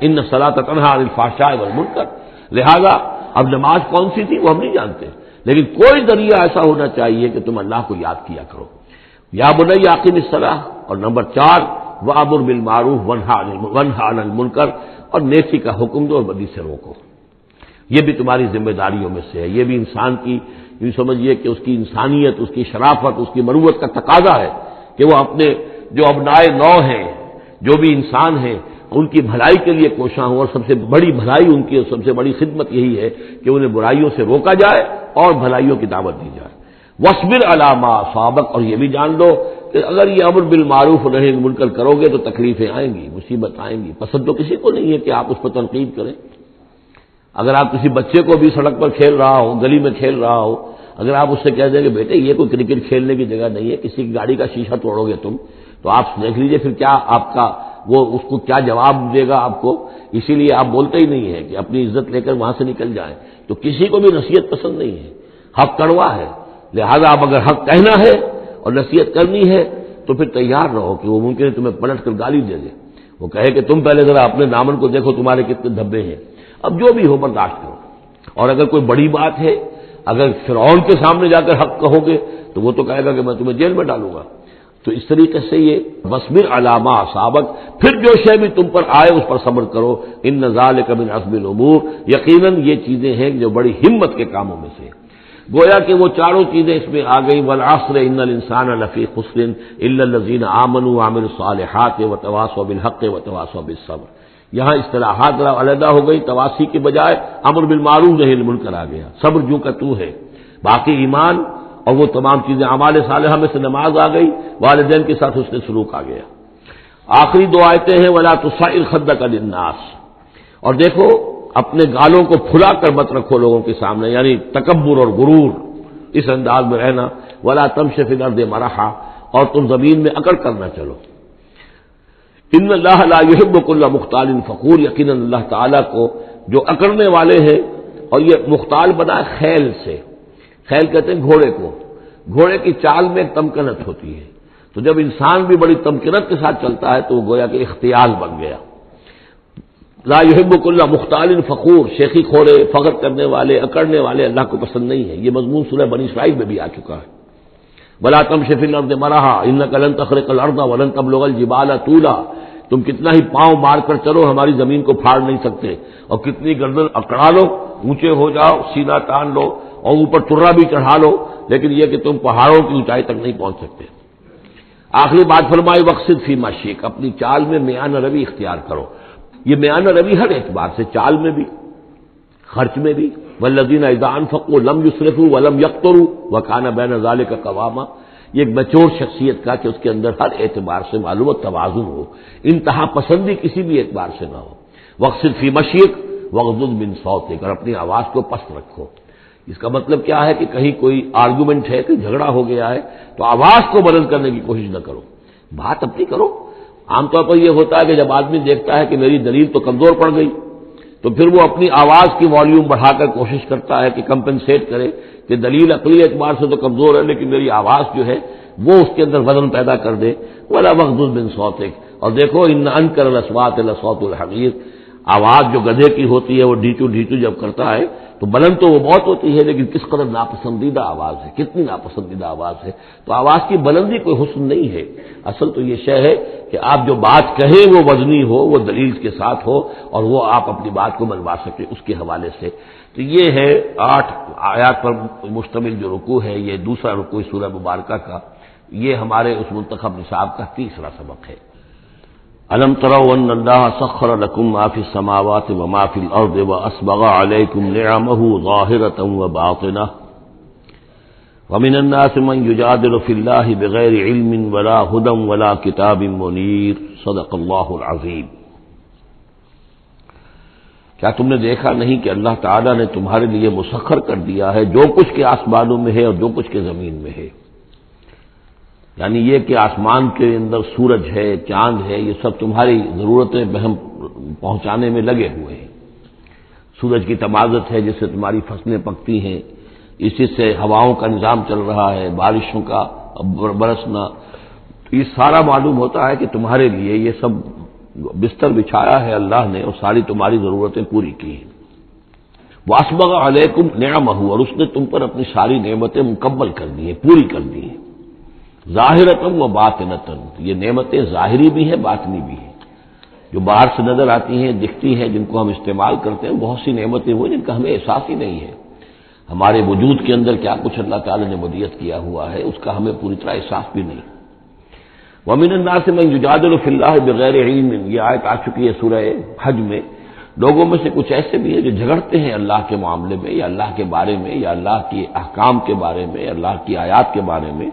A: ان الصلاۃ تنہی عن الفحشاء والمنکر۔ لہذا اب نماز کون سی تھی وہ ہم نہیں جانتے، لیکن کوئی ذریعہ ایسا ہونا چاہیے کہ تم اللہ کو یاد کیا کرو۔ یا بنی اقم الصلاۃ، اور نمبر 4 وَأَمُرْ بِالْمَعْرُوفِ وَانْهَ عَنِ الْمُنْکَرِ، اور نیکی کا حکم دو اور بدی سے روکو۔ یہ بھی تمہاری ذمہ داریوں میں سے ہے، یہ بھی انسان کی، یوں سمجھیے کہ اس کی انسانیت، اس کی شرافت، اس کی مروت کا تقاضا ہے کہ وہ اپنے جو ابنائے نو ہیں، جو بھی انسان ہیں، ان کی بھلائی کے لیے کوشاں ہوں، اور سب سے بڑی بھلائی ان کی اور سب سے بڑی خدمت یہی ہے کہ انہیں برائیوں سے روکا جائے اور بھلائیوں کی دعوت دی جائے۔ وَاصْبِرْ عَلَىٰ مَا أَصَابَكَ، اور یہ بھی جان لو کہ اگر یہ امر بالمعروف اور نہی عن المنکر کرو گے تو تکلیفیں آئیں گی، مصیبت آئیں گی۔ پسند تو کسی کو نہیں ہے کہ آپ اس پر تنقید کریں۔ اگر آپ کسی بچے کو بھی سڑک پر کھیل رہا ہو، گلی میں کھیل رہا ہو، اگر آپ اس سے کہہ دیں کہ بیٹے یہ کوئی کرکٹ کھیلنے کی جگہ نہیں ہے، کسی کی گاڑی کا شیشہ توڑو گے تم، تو آپ دیکھ لیجئے پھر کیا آپ کا وہ اس کو کیا جواب دے گا آپ کو۔ اسی لیے آپ بولتے ہی نہیں ہیں کہ اپنی عزت لے کر وہاں سے نکل جائیں۔ تو کسی کو بھی نصیحت پسند نہیں ہے، حق کڑوا ہے، لہذا آپ اگر حق کہنا ہے اور نصیحت کرنی ہے تو پھر تیار رہو کہ وہ ممکن ہے تمہیں پلٹ کر گالی دے دے، وہ کہے کہ تم پہلے ذرا اپنے دامن کو دیکھو تمہارے کتنے دھبے ہیں۔ اب جو بھی ہو برداشت کرو، اور اگر کوئی بڑی بات ہے، اگر فرعون کے سامنے جا کر حق کہو گے تو وہ تو کہے گا کہ میں تمہیں جیل میں ڈالوں گا۔ تو اس طریقے سے یہ وَاصْبِرْ عَلَىٰ مَا أَصَابَكَ، پھر جو شے بھی تم پر آئے اس پر صبر کرو، إِنَّ ذَلِكَ مِنْ عَزْمِ الْأُمُورِ، یقیناً یہ چیزیں ہیں جو بڑی ہمت کے کاموں میں سے۔ گویا کہ وہ چاروں چیزیں اس میں آ گئیں، وَالْعَصْرِ إِنَّ الْإِنسَانَ لَفِي خُسْرٍ إِلَّا الَّذِينَ آمَنُوا وَعَمِلُوا الصَّالِحَاتِ وَتَوَاصَوْا بِالْحَقِّ وَتَوَاصَوْا بِالصَّبْرِ۔ یہاں اصطلاحات ذرا علیحدہ ہو گئی، تواصی کے بجائے امر بالمعروف نہی عن المنکر آ گیا، صبر جو کا تو ہے، باقی ایمان اور وہ تمام چیزیں اعمال صالحہ میں سے نماز آ گئی، والدین کے ساتھ حسن سلوک آ گیا۔ آخری دو آیتیں ہیں وَلَا تُصَعِّرْ خَدَّكَ لِلنَّاسِ، اور دیکھو اپنے گالوں کو پھلا کر مت رکھو لوگوں کے سامنے، یعنی تکبر اور غرور اس انداز میں رہنا۔ وَلَا تَمْشِ فِي الْأَرْضِ مَرَحًا، اور تم زمین میں اکڑ کر نہ چلو۔ ان اللہ لا يحب كل مختال فخور، یقیناً اللہ تعالیٰ کو جو اکڑنے والے ہیں، اور یہ مختال بنا خیل سے، خیل کہتے ہیں گھوڑے کو، گھوڑے کی چال میں ایک تمکنت ہوتی ہے، تو جب انسان بھی بڑی تمکنت کے ساتھ چلتا ہے تو وہ گویا کہ اختیال بن گیا۔ لا يحب كل مختال فخور، شیخی کھوڑے، فخر کرنے والے، اکڑنے والے اللہ کو پسند نہیں ہے۔ یہ مضمون سورہ بنی اسرائیل میں بھی آ چکا ہے۔ وَلَا تَمْشِ فِي الْأَرْضِ مَرَحًا إِنَّكَ لَن تَخْرِقَ الْأَرْضَ وَلَن تَبْلُغَ الْجِبَالَ طُولًا، تم کتنا ہی پاؤں مار کر چلو ہماری زمین کو پھاڑ نہیں سکتے، اور کتنی گردن اکڑا لو، اونچے ہو جاؤ، سینہ تان لو اور اوپر ترا بھی چڑھا لو، لیکن یہ کہ تم پہاڑوں کی اونچائی تک نہیں پہنچ سکتے۔ آخری بات فرمائی وَاقْصِدْ فِي مَشْيِكَ، اپنی چال میں میانہ روی اختیار کرو۔ یہ میانہ روی ہر اعتبار سے، چال میں بھی، خرچ میں بھی۔ وَالَّذِينَ إِذَا أَنفَقُوا لَمْ يُسْرِفُوا وَلَمْ يَقْتُرُوا وَكَانَ بَيْنَ ذَلِكَ قَوَامًا، یہ ایک میچور شخصیت کا کہ اس کے اندر ہر اعتبار سے معلوم و توازن ہو، انتہا پسندی کسی بھی اعتبار سے نہ ہو۔ وَاقْصِدْ فِي مَشْيِكَ وَاغْضُضْ مِنْ صَوْتِكَ، اور اپنی آواز کو پست رکھو۔ اس کا مطلب کیا ہے کہ کہیں کوئی آرگومنٹ ہے کہ جھگڑا ہو گیا ہے تو آواز کو بلند کرنے کی کوشش نہ کرو، بات اپنی کرو۔ عام طور پر یہ ہوتا ہے کہ جب آدمی دیکھتا ہے کہ میری دلیل تو کمزور پڑ گئی تو پھر وہ اپنی آواز کی والیوم بڑھا کر کوشش کرتا ہے کہ کمپنسیٹ کرے کہ دلیل عقلی اعتبار سے تو کمزور ہے لیکن میری آواز جو ہے وہ اس کے اندر وزن پیدا کر دے۔ ولا مغضوض بن صوتک، اور دیکھو ان انکر الاصوات لصوت الحمیر، آواز جو گدھے کی ہوتی ہے وہ ڈھیچو ڈھیچو جب کرتا ہے تو بلند تو وہ بہت ہوتی ہے لیکن کس قدر ناپسندیدہ آواز ہے، کتنی ناپسندیدہ آواز ہے۔ تو آواز کی بلندی کوئی حسن نہیں ہے، اصل تو یہ شے ہے کہ آپ جو بات کہیں وہ وزنی ہو، وہ دلیل کے ساتھ ہو اور وہ آپ اپنی بات کو منوا سکیں اس کے حوالے سے۔ تو یہ ہے 8 آیات پر مشتمل جو رکوع ہے، یہ دوسرا رکوع سورہ مبارکہ کا، یہ ہمارے اس منتخب نصاب کا تیسرا سبق ہے۔ الم تروا ان اللہ سخر لكم ما في السماوات وما في الارض واسبغ عليكم نعمه ظاهرة وباطنة ومن الناس من يجادل في الله بغير علم ولا هدى ولا كتاب منير صدق اللہ العظیم۔ کیا تم نے دیکھا نہیں کہ اللہ تعالیٰ نے تمہارے لیے مسخر کر دیا ہے جو کچھ کے آسمانوں میں ہے اور جو کچھ کے زمین میں ہے، یعنی یہ کہ آسمان کے اندر سورج ہے، چاند ہے، یہ سب تمہاری ضرورتیں بہم پہنچانے میں لگے ہوئے ہیں۔ سورج کی تمازت ہے جس سے تمہاری فصلیں پکتی ہیں، اسی سے ہواؤں کا نظام چل رہا ہے، بارشوں کا برسنا، یہ سارا معلوم ہوتا ہے کہ تمہارے لیے یہ سب بستر بچھایا ہے اللہ نے اور ساری تمہاری ضرورتیں پوری کی ہیں۔ وَأَسْبَغَ عَلَيْكُمْ نِعَمَهُ، اور اس نے تم پر اپنی ساری نعمتیں مکمل کر دی ہیں، پوری کر دی ہیں۔ ظاہرتاً و باطنتاً، یہ نعمتیں ظاہری بھی ہیں باطنی بھی ہیں، جو باہر سے نظر آتی ہیں دکھتی ہیں جن کو ہم استعمال کرتے ہیں، بہت سی نعمتیں وہ جن کا ہمیں احساس ہی نہیں ہے، ہمارے وجود کے اندر کیا کچھ اللہ تعالی نے ودیعت کیا ہوا ہے اس کا ہمیں پوری طرح احساس بھی نہیں۔ وَمِنَ النَّاسِ مَن يُجَادِلُ فِي اللَّهِ بِغَيْرِ عِلْمٍ، یہ آیت آ چکی ہے سورہ حج میں۔ لوگوں میں سے کچھ ایسے بھی ہیں جو جھگڑتے ہیں اللہ کے معاملے میں یا اللہ کے بارے میں یا اللہ کے احکام کے بارے میں، اللہ کی آیات کے بارے میں،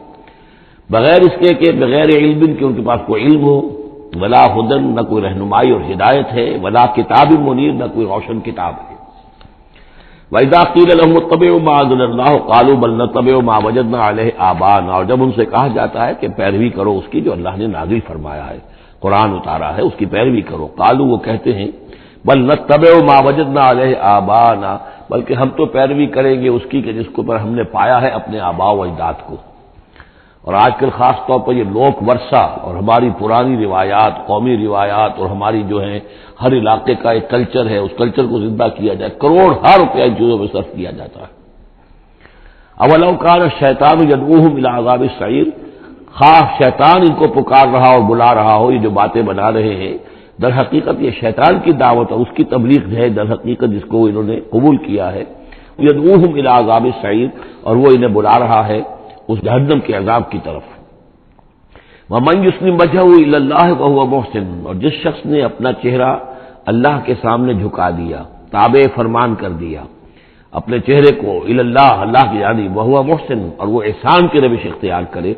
A: بغیر اس کے کہ بغیر علم کہ ان کے پاس کوئی علم ہو، ولا ہدن، نہ کوئی رہنمائی اور ہدایت ہے، ولا کتاب منیر، نہ کوئی روشن کتاب ہے۔ وَإِذَا قِيلَ لَهُمُ اتَّبِعُوا مَا أَنزَلَ اللَّهُ قَالُوا بَلْ نَتَّبِعُ مَا وَجَدْنَا عَلَيْهِ آبَاءَنَا، اور جب ان سے کہا جاتا ہے کہ پیروی کرو اس کی جو اللہ نے نازل فرمایا ہے، قرآن اتارا ہے، اس کی پیروی کرو، قالوا وہ کہتے ہیں بل نتبع ما وجدنا علیہ آباءنا، بلکہ ہم تو پیروی کریں گے اس کی کہ جس کو پر ہم نے پایا ہے اپنے آباء و اجداد کو۔ اور آج کل خاص طور پر یہ لوک ورثہ اور ہماری پرانی روایات، قومی روایات اور ہماری جو ہے ہر علاقے کا ایک کلچر ہے، اس کلچر کو زندہ کیا جائے، کروڑ ہر روپیہ ان چیزوں میں صرف کیا جاتا ہے۔ اولو کان الشیطان یدعوہم الی عذاب السعیر، خواہ شیطان ان کو پکار رہا اور بلا رہا ہو، یہ جو باتیں بنا رہے ہیں در حقیقت یہ شیطان کی دعوت ہے، اس کی تبلیغ ہے در حقیقت جس کو انہوں نے قبول کیا ہے۔ یدعوہم الی عذاب السعیر، اور وہ انہیں بلا رہا ہے اس جہنم کے عذاب کی طرف۔ وَمَن يُسْلِمْ وَجْهَهُ إِلَى اللَّهِ وَهُوَ مُحْسِنٌ، اور جس شخص نے اپنا چہرہ اللہ کے سامنے جھکا دیا، تابع فرمان کر دیا اپنے چہرے کو الی اللہ، اللہ کی جانب، وَهُوَ مُحْسِنٌ، اور وہ احسان کی روش اختیار کرے،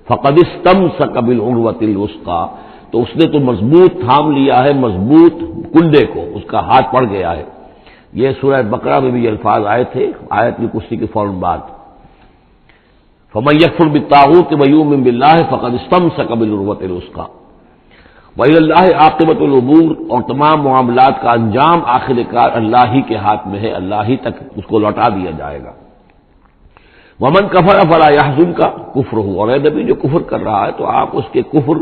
A: فَقَدِ اسْتَمْسَكَ بِالْعُرْوَةِ الْوُثْقَىٰ، تو اس نے تو مضبوط تھام لیا ہے مضبوط کنڈے کو، اس کا ہاتھ پڑ گیا ہے۔ یہ سورہ بقرہ میں بھی یہ الفاظ آئے تھے آیت الکرسی کے فوراً بعد۔ فَمَن يَكْفُرْ بِالطَّاغُوتِ وَيُؤْمِن بِاللَّهِ فَقَدِ اسْتَمْسَكَ بِالْعُرْوَةِ الْوُثْقَىٰ وَإِلَى اللَّهِ عَاقِبَةُ الْأُمُورِ، اور تمام معاملات کا انجام آخر کار اللہ ہی کے ہاتھ میں ہے، اللہ ہی تک اس کو لوٹا دیا جائے گا۔ وَمَن كَفَرَ فَلَا يَحْزُنكَ كُفْرُهُ، اور اے نبی جو کفر کر رہا ہے تو آپ اس کے کفر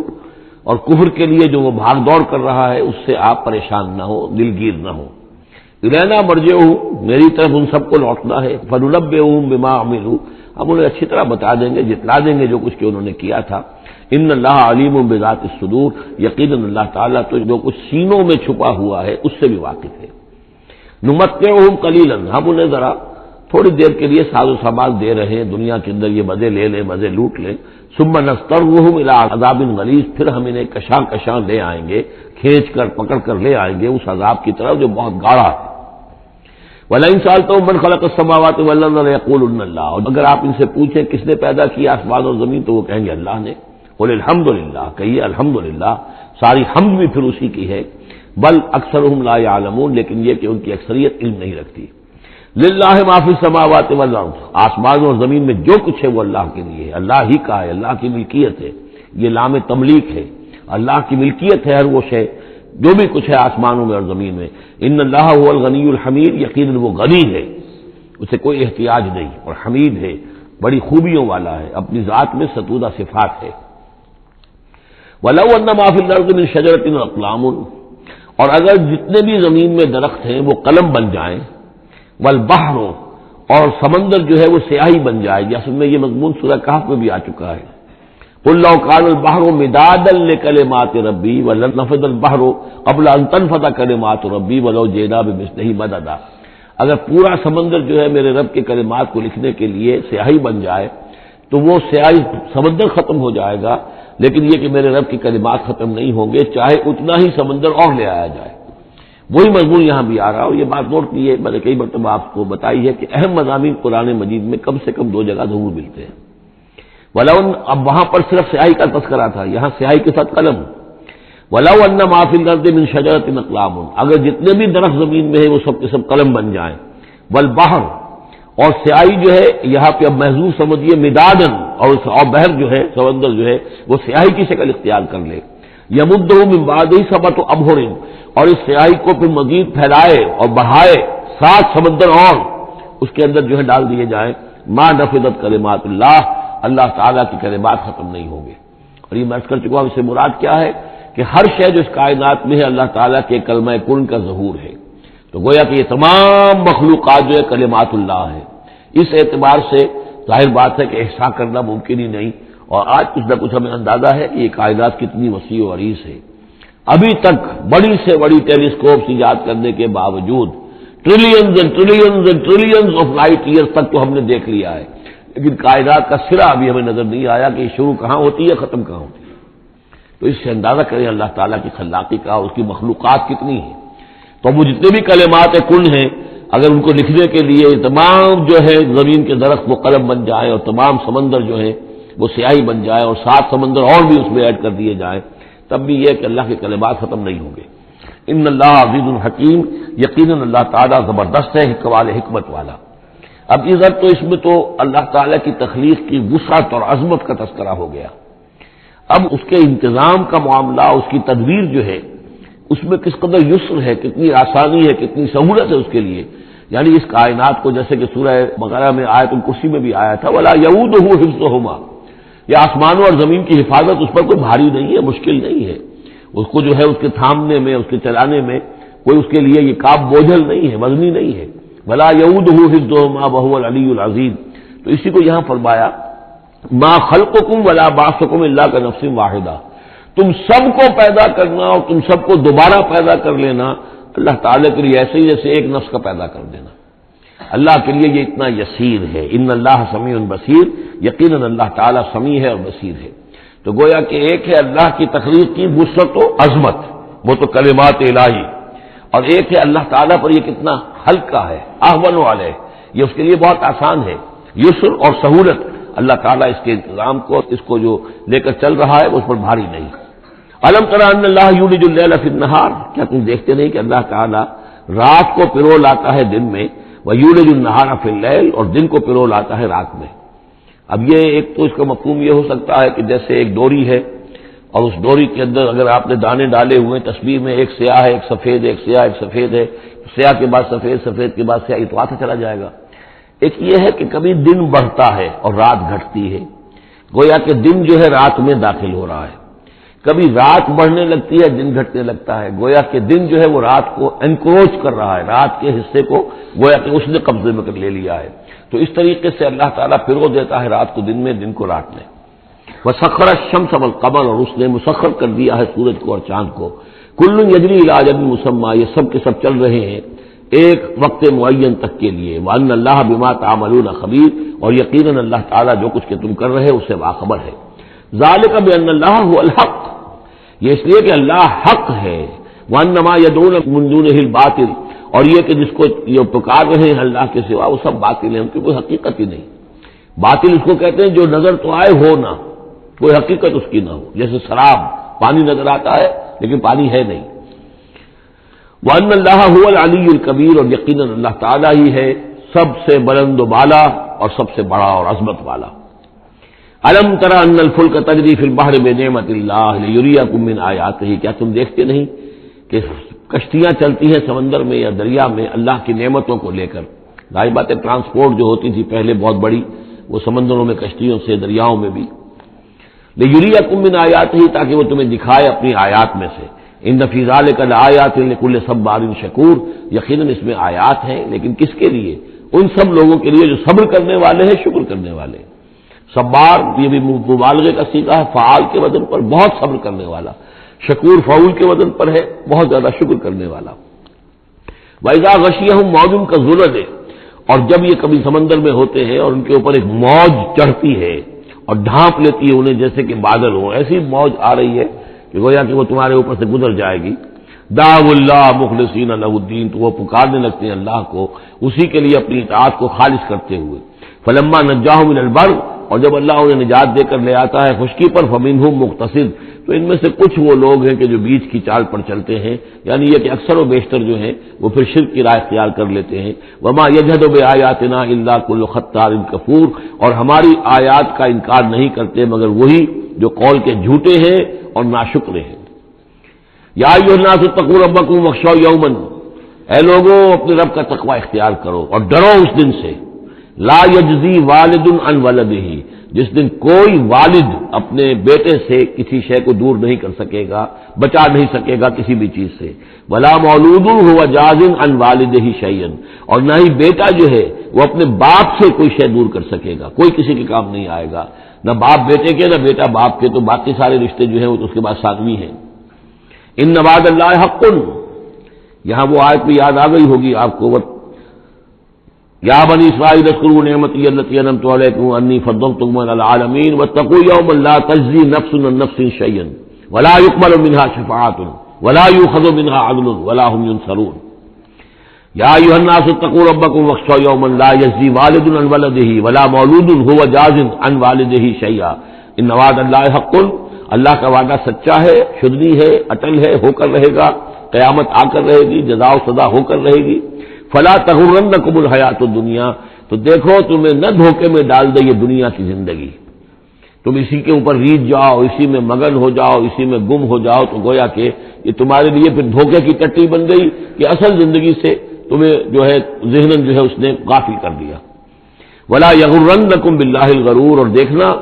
A: اور کفر کے لیے جو وہ بھاگ دوڑ کر رہا ہے اس سے آپ پریشان نہ ہو، دلگیر نہ ہو۔ الینا مرجعہم، میری طرف ان سب کو لوٹنا ہے، فننبئہم بما عملوا، ہم انہیں اچھی طرح بتا دیں گے، جتلا دیں گے جو کچھ کہ انہوں نے کیا تھا۔ ان اللہ علیم بذات الصدور، یقیناً اللہ تعالیٰ تو جو کچھ سینوں میں چھپا ہوا ہے اس سے بھی واقف ہے۔ نمتعہم قلیلا، ہم انہیں ذرا تھوڑی دیر کے لیے ساز و سامان دے رہے ہیں، دنیا کے اندر یہ مزے لے لیں، مزے لوٹ لیں، ثم نضطرهم الى عذاب غلیظ، پھر ہم انہیں کشاں کشاں لے آئیں گے، کھینچ کر پکڑ کر لے آئیں گے اس عذاب کی طرف جو بہت گاڑا ہے۔ وَلَئِن سَأَلْتَهُم مَّن خَلَقَ السَّمَاوَاتِ وَالْأَرْضَ لَيَقُولُنَّ اللَّهُ، اور اگر آپ ان سے پوچھیں کس نے پیدا کیا آسمان اور زمین تو وہ کہیں گے اللہ نے۔ قُلِ الْحَمْدُ لِلَّهِ، کہیے الحمدللہ، ساری حمد بھی پھر اسی کی ہے۔ بل اکثرهم لا يعلمون، لیکن یہ کہ ان کی اکثریت علم نہیں رکھتی۔ للہ ما فی السماوات والارض، آسمان اور زمین میں جو کچھ ہے وہ اللہ کے لیے ہے، اللہ ہی کا ہے، اللہ کی ملکیت ہے، یہ لام تملیک ہے، اللہ کی ملکیت ہے ہر وہ شے جو بھی کچھ ہے آسمانوں میں اور زمین میں۔ ان اللہ هو الغنی الحمید، یقیناً وہ غنی ہے، اسے کوئی احتیاج نہیں، اور حمید ہے، بڑی خوبیوں والا ہے، اپنی ذات میں ستودہ صفات ہے۔ وَلَوْ أَنَّ مَا فِي الْأَرْضِ مِنْ شَجَرَةٍ أَقْلَامٌ، اور اگر جتنے بھی زمین میں درخت ہیں وہ قلم بن جائیں، والبحر، اور سمندر جو ہے وہ سیاہی بن جائے، جیسے میں یہ مضمون سورہ کہف میں بھی آ چکا ہے۔ قُل لَّوْ كَانَ الْبَحْرُ مِدَادًا لِّكَلِمَاتِ رَبِّي وَلَنَفَدَ الْبَحْرُ قَبْلَ أَن تَنفَدَ كَلِمَاتُ رَبِّي وَلَوْ جِئْنَا بِمِثْلِهِ مَدَدًا، اگر پورا سمندر جو ہے میرے رب کے کلمات کو لکھنے کے لیے سیاہی بن جائے تو وہ سیاہی سمندر ختم ہو جائے گا، لیکن یہ کہ میرے رب کے کلمات ختم نہیں ہوں گے، چاہے اتنا ہی سمندر اور لے آیا جائے۔ وہی مضمون یہاں بھی آ رہا ہے، اور یہ بات نوٹ کی ہے، میں نے کئی مرتبہ آپ کو بتائی ہے کہ اہم مضامین قرآن مجید میں کم سے کم دو جگہ ضرور ملتے ہیں۔ وَلَوْ، اب وہاں پر صرف سیاہی کا تذکرہ تھا، یہاں سیاہی کے ساتھ قلم۔ وَلَوْ أَنَّ مَا فِي الْأَرْضِ مِنْ شَجَرَةٍ أَقْلَامٌ، اگر جتنے بھی درخت زمین میں ہیں وہ سب کے سب قلم بن جائیں، والبحر، اور سیاہی جو ہے یہاں پہ اب محظوظ سمجھیے مدادن، اور بحر جو ہے سمندر جو ہے وہ سیاہی کی شکل اختیار کر لے، یمدہ من بعدہ سبعۃ ابحر، اور اس سیاہی کو پھر مزید پھیلائے اور بڑھائے 7 سمندر اور اس کے اندر جو ہے ڈال دیے جائیں، ما نفدت کلمات اللہ، اللہ تعالیٰ کی کلمات ختم نہیں ہوں گے۔ اور یہ میں عرض کر چکا ہوں، اس سے مراد کیا ہے کہ ہر شے جو اس کائنات میں ہے اللہ تعالیٰ کے کلمہ کن کا ظہور ہے، تو گویا کہ یہ تمام مخلوقات جو ہے کلمات اللہ ہے۔ اس اعتبار سے ظاہر بات ہے کہ احصاء کرنا ممکن ہی نہیں، اور آج کچھ نہ کچھ ہمیں اندازہ ہے کہ یہ کائنات کتنی وسیع و عریض ہے۔ ابھی تک بڑی سے بڑی ٹیلیسکوپس ایجاد کرنے کے باوجود trillions and trillions and trillions of light years تک تو ہم نے دیکھ لیا ہے، لیکن کائنات کا سرا ابھی ہمیں نظر نہیں آیا کہ یہ شروع کہاں ہوتی ہے ختم کہاں ہوتی ہے۔ تو اس سے اندازہ کریں اللہ تعالیٰ کی خلاقی کا، اس کی مخلوقات کتنی ہیں۔ تو وہ جتنے بھی کلمات کن ہیں، اگر ان کو لکھنے کے لیے تمام جو ہے زمین کے درخت وہ قلم بن جائیں، اور تمام سمندر جو ہے وہ سیاہی بن جائے، اور 7 سمندر اور بھی اس میں ایڈ کر دیے جائیں، تب بھی یہ کہ اللہ کے کلمات ختم نہیں ہوں گے۔ ان اللہ عزیز الحکیم، یقیناً اللہ تعالیٰ زبردست ہے، حکمت والا۔ اب ادھر تو اس میں تو اللہ تعالیٰ کی تخلیق کی وسعت اور عظمت کا تذکرہ ہو گیا، اب اس کے انتظام کا معاملہ، اس کی تدبیر جو ہے اس میں کس قدر یسر ہے، کتنی آسانی ہے، کتنی سہولت ہے اس کے لیے، یعنی اس کائنات کو جیسے کہ سورہ بقرہ میں آیت الکرسی میں بھی آیا تھا، وَلَا يَئُودُهُ حِفْظُهُمَا، یہ آسمانوں اور زمین کی حفاظت اس پر کوئی بھاری نہیں ہے، مشکل نہیں ہے، اس کو جو ہے اس کے تھامنے میں، اس کے چلانے میں کوئی اس کے لیے یہ کام بوجھل نہیں ہے، وزنی نہیں ہے۔ وَلَا يَئُودُهُ حِفْظُهُمَا وَهُوَ الْعَلِيُّ الْعَظِيمُ، تو اسی کو یہاں فرمایا ما خلقکم ولا بعثکم الا کنفس واحدہ، تم سب کو پیدا کرنا اور تم سب کو دوبارہ پیدا کر لینا اللہ تعالیٰ کے لیے ایسے ہی جیسے ایک نفس کا پیدا کر دینا، اللہ کے لیے یہ اتنا یسیر ہے۔ ان اللہ سمیع بصیر، یقیناً اللہ تعالیٰ سمیع ہے اور بصیر ہے۔ تو گویا کہ ایک ہے اللہ کی تخلیق کی وسعت و عظمت، وہ تو کلمات الہی، اور ایک ہے اللہ تعالیٰ پر یہ کتنا ہلکا ہے، اہون علیہ، یہ اس کے لیے بہت آسان ہے، یسر اور سہولت اللہ تعالیٰ اس کے انتظام کو، اس کو جو لے کر چل رہا ہے وہ اس پر بھاری نہیں۔ الم تر ان اللہ یولج اللیل فی النہار، کیا تم دیکھتے نہیں کہ اللہ تعالیٰ رات کو پرو لاتا ہے دن میں، ویولج النہار فی اللیل، اور دن کو پرو لاتا ہے رات میں۔ اب یہ ایک تو اس کا مفہوم یہ ہو سکتا ہے کہ جیسے ایک ڈوری ہے، اور اس ڈوری کے اندر اگر آپ نے دانے ڈالے ہوئے تصویر میں، ایک سیاہ ہے ایک سفید ہے، ایک سیاہ ایک سفید ہے، سیاہ کے بعد سفید، سفید کے بعد سیاہ، تو آتا چلا جائے گا۔ ایک یہ ہے کہ کبھی دن بڑھتا ہے اور رات گھٹتی ہے، گویا کہ دن جو ہے رات میں داخل ہو رہا ہے، کبھی رات بڑھنے لگتی ہے دن گھٹنے لگتا ہے، گویا کہ دن جو ہے وہ رات کو انکروچ کر رہا ہے، رات کے حصے کو گویا کہ اس نے قبضے میں کر لے لیا ہے۔ تو اس طریقے سے اللہ تعالیٰ پھرو دیتا ہے رات کو دن میں، دن کو رات میں۔ وَسَخَّرَ الشَّمْسَ وَالْقَمَرَ، اور اس نے مسخر کر دیا ہے سورج کو اور چاند کو، كُلٌّ يَجْرِي إِلَىٰ أَجَلٍ مُّسَمًّى، یہ سب کے سب چل رہے ہیں ایک وقت معین تک کے لیے۔ وَأَنَّ اللَّهَ بِمَا تَعْمَلُونَ خَبِيرٌ، اور یقیناً اللہ تعالیٰ جو کچھ کہ تم کر رہے اس سے باخبر ہے۔ ذَلِكَ بِأَنَّ اللَّهَ هُوَ الْحَقُّ، یہ اس لیے کہ اللہ حق ہے۔ وَأَنَّ مَا يَدْعُونَ مِن دُونِهِ الْبَاطِلُ، اور یہ کہ جس کو یہ پکار رہے ہیں اللہ کے سوا وہ سب باطل ہیں، ان کی کوئی حقیقت ہی نہیں۔ باطل اس کو کہتے ہیں جو نظر تو آئے ہو نہ، کوئی حقیقت اس کی نہ ہو، جیسے شراب، پانی نظر آتا ہے لیکن پانی ہے نہیں۔ وَأَنَّ اللَّهَ هُوَ الْعَلِيُّ الْكَبِيرُ، اور یقیناً اللہ تعالیٰ ہی ہے سب سے بلند و بالا اور سب سے بڑا اور عظمت والا۔ الم تری ان الفلک تجری فی البحر بنعمت اللہ لیریکم من آیاتہ، کیا تم دیکھتے نہیں کہ کشتیاں چلتی ہیں سمندر میں یا دریا میں اللہ کی نعمتوں کو لے کر؟ ظاہر بات ہے ٹرانسپورٹ جو ہوتی تھی پہلے بہت بڑی، وہ سمندروں میں کشتیوں سے، دریاؤں میں بھی۔ لیریکم من آیاتہ، تاکہ وہ تمہیں دکھائے اپنی آیات میں سے۔ ان فی ذلک لآیات لکل صبار شکور، یقیناً اس میں آیات ہیں، لیکن کس کے لیے؟ ان سب لوگوں کے لیے جو صبر کرنے والے ہیں، شکر کرنے والے ہیں۔ صبار یہ بھی مبالغے کا صیغہ ہے، فعال کے وزن پر، بہت صبر کرنے والا۔ شکور فعول کے وزن پر ہے، بہت زیادہ شکر کرنے والا۔ وَإِذَا غَشِيَهُم مَّوْجٌ كَالظُّلَلِ، اور جب یہ کبھی سمندر میں ہوتے ہیں اور ان کے اوپر ایک موج چڑھتی ہے اور ڈھانپ لیتی ہے انہیں جیسے کہ بادل ہو، ایسی موج آ رہی ہے کہ گویا کہ وہ تمہارے اوپر سے گزر جائے گی۔ دعوا اللہ مخلصین لہ الدین، تو وہ پکارنے لگتے ہیں اللہ کو اسی کے لیے اپنی اطاعت کو خالص کرتے ہوئے۔ فلما نجاہم الی البر، اور جب اللہ انہیں نجات دے کر لے آتا ہے خشکی پر، فمنہم مقتصد، تو ان میں سے کچھ وہ لوگ ہیں کہ جو بیچ کی چال پر چلتے ہیں، یعنی یہ کہ اکثر و بیشتر جو ہیں وہ پھر شرک کی راہ اختیار کر لیتے ہیں۔ وما یجحد بآیاتنا الا کل ختار کفور، اور ہماری آیات کا انکار نہیں کرتے مگر وہی جو قول کے جھوٹے ہیں اور ناشکرے ہیں۔ یا ایھا الناس اتقوا ربکم واخشوا یوما، اے لوگوں اپنے رب کا تقوی اختیار کرو اور ڈرو اس دن سے، لا یجزی والد عن ولدہ، جس دن کوئی والد اپنے بیٹے سے کسی شے کو دور نہیں کر سکے گا، بچا نہیں سکے گا کسی بھی چیز سے، ولا مولود هو جاز عن والدہ شیئا، اور نہ ہی بیٹا جو ہے وہ اپنے باپ سے کوئی شے دور کر سکے گا، کوئی کسی کے کام نہیں آئے گا، نہ باپ بیٹے کے نہ بیٹا باپ کے، تو باقی سارے رشتے جو ہیں وہ تو اس کے بعد ثانوی ہیں۔ ان وعد اللہ حق، یہاں وہ آیت بھی یاد آ گئی ہوگی آپ کو، یا بنی اسرائیل اذکروا نعمتی التی انعمت علیکم انی فضلتکم علی العالمین واتقوا یوما لا تجزی نفس عن نفس شیئا ولا یقبل منها شفاعۃ ولا یؤخذ منها عدل ولا هم ينصرون۔ یا ایھا الناس اتقوا ربکم واخشوا یوما لا یجزی والد عن ولدہ ولا مولود هو جاز عن والدہ شیئا ان وعد اللہ حق، اللہ کا وعدہ سچا ہے، شدنی ہے، اٹل ہے، ہو کر رہے گا، قیامت آ کر رہے گی، جزا و سزا ہو کر رہے گی۔ فلا تغرنکم الحیات الدنیا، تو دیکھو تمہیں نہ دھوکے میں ڈال دے یہ دنیا کی زندگی، تم اسی کے اوپر ریجھ جاؤ، اسی میں مگن ہو جاؤ، اسی میں گم ہو جاؤ، تو گویا کہ یہ تمہارے لیے پھر دھوکے کی ٹٹی بن گئی کہ اصل زندگی سے تمہیں جو ہے ذہناً جو ہے اس نے غافل کر دیا۔ ولا یغرنکم باللہ الغرور، اور دیکھنا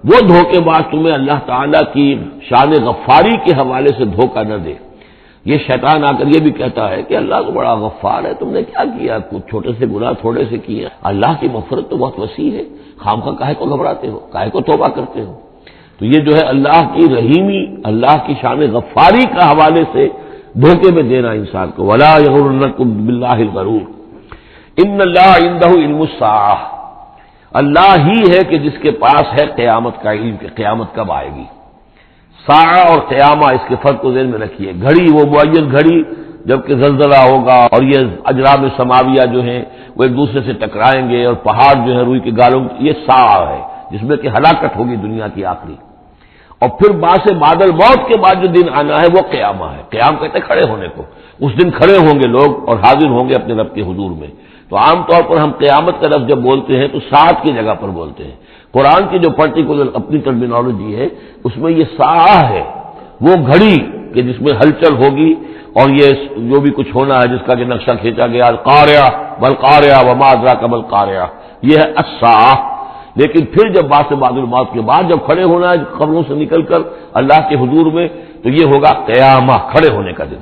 A: وہ دھوکے باز تمہیں اللہ تعالیٰ کی شان غفاری کے حوالے سے دھوکہ نہ دے۔ یہ شیطان آ کر یہ بھی کہتا ہے کہ اللہ تو بڑا غفار ہے، تم نے کیا کیا، کچھ چھوٹے سے گناہ تھوڑے سے کیے، اللہ کی مغفرت تو بہت وسیع ہے، خامخواہ کاہے کو گھبراتے ہو، کاہے کو توبہ کرتے ہو۔ تو یہ جو ہے اللہ کی رحیمی، اللہ کی شان غفاری کا حوالے سے دھوکے میں دینا انسان کو۔ ولا یغرنکم باللہ الغرور ان اللہ عندہ علم الساعہ، اللہ ہی ہے کہ جس کے پاس ہے قیامت کا علم کہ قیامت کب آئے گی۔ ساعہ اور قیامہ، اس کے فرق کو ذہن میں رکھیے۔ گھڑی وہ معین گھڑی جبکہ زلزلہ ہوگا اور یہ اجرام سماویہ جو ہیں وہ ایک دوسرے سے ٹکرائیں گے اور پہاڑ جو ہے روئی کے گالوں، یہ ساعہ ہے جس میں کہ ہلاکت ہوگی دنیا کی آخری۔ اور پھر باس بادل موت کے بعد جو دن آنا ہے وہ قیامہ ہے۔ قیام کہتے ہیں کھڑے ہونے کو، اس دن کھڑے ہوں گے لوگ اور حاضر ہوں گے اپنے رب کے حضور میں۔ تو عام طور پر ہم قیامت کا لفظ جب بولتے ہیں تو ساعت کی جگہ پر بولتے ہیں۔ قرآن کی جو پرٹیکولر اپنی ٹرمینالوجی ہے اس میں یہ ساعہ ہے، وہ گھڑی کہ جس میں ہلچل ہوگی اور یہ جو بھی کچھ ہونا ہے جس کا کہ نقشہ کھینچا گیا، القاریہ بالقاریہ وما ادراک مالقاریہ، یہ ہے الساعہ۔ لیکن پھر جب باس بعد الموت کے بعد جب کھڑے ہونا ہے قبروں سے نکل کر اللہ کے حضور میں، تو یہ ہوگا قیامہ، کھڑے ہونے کا دن۔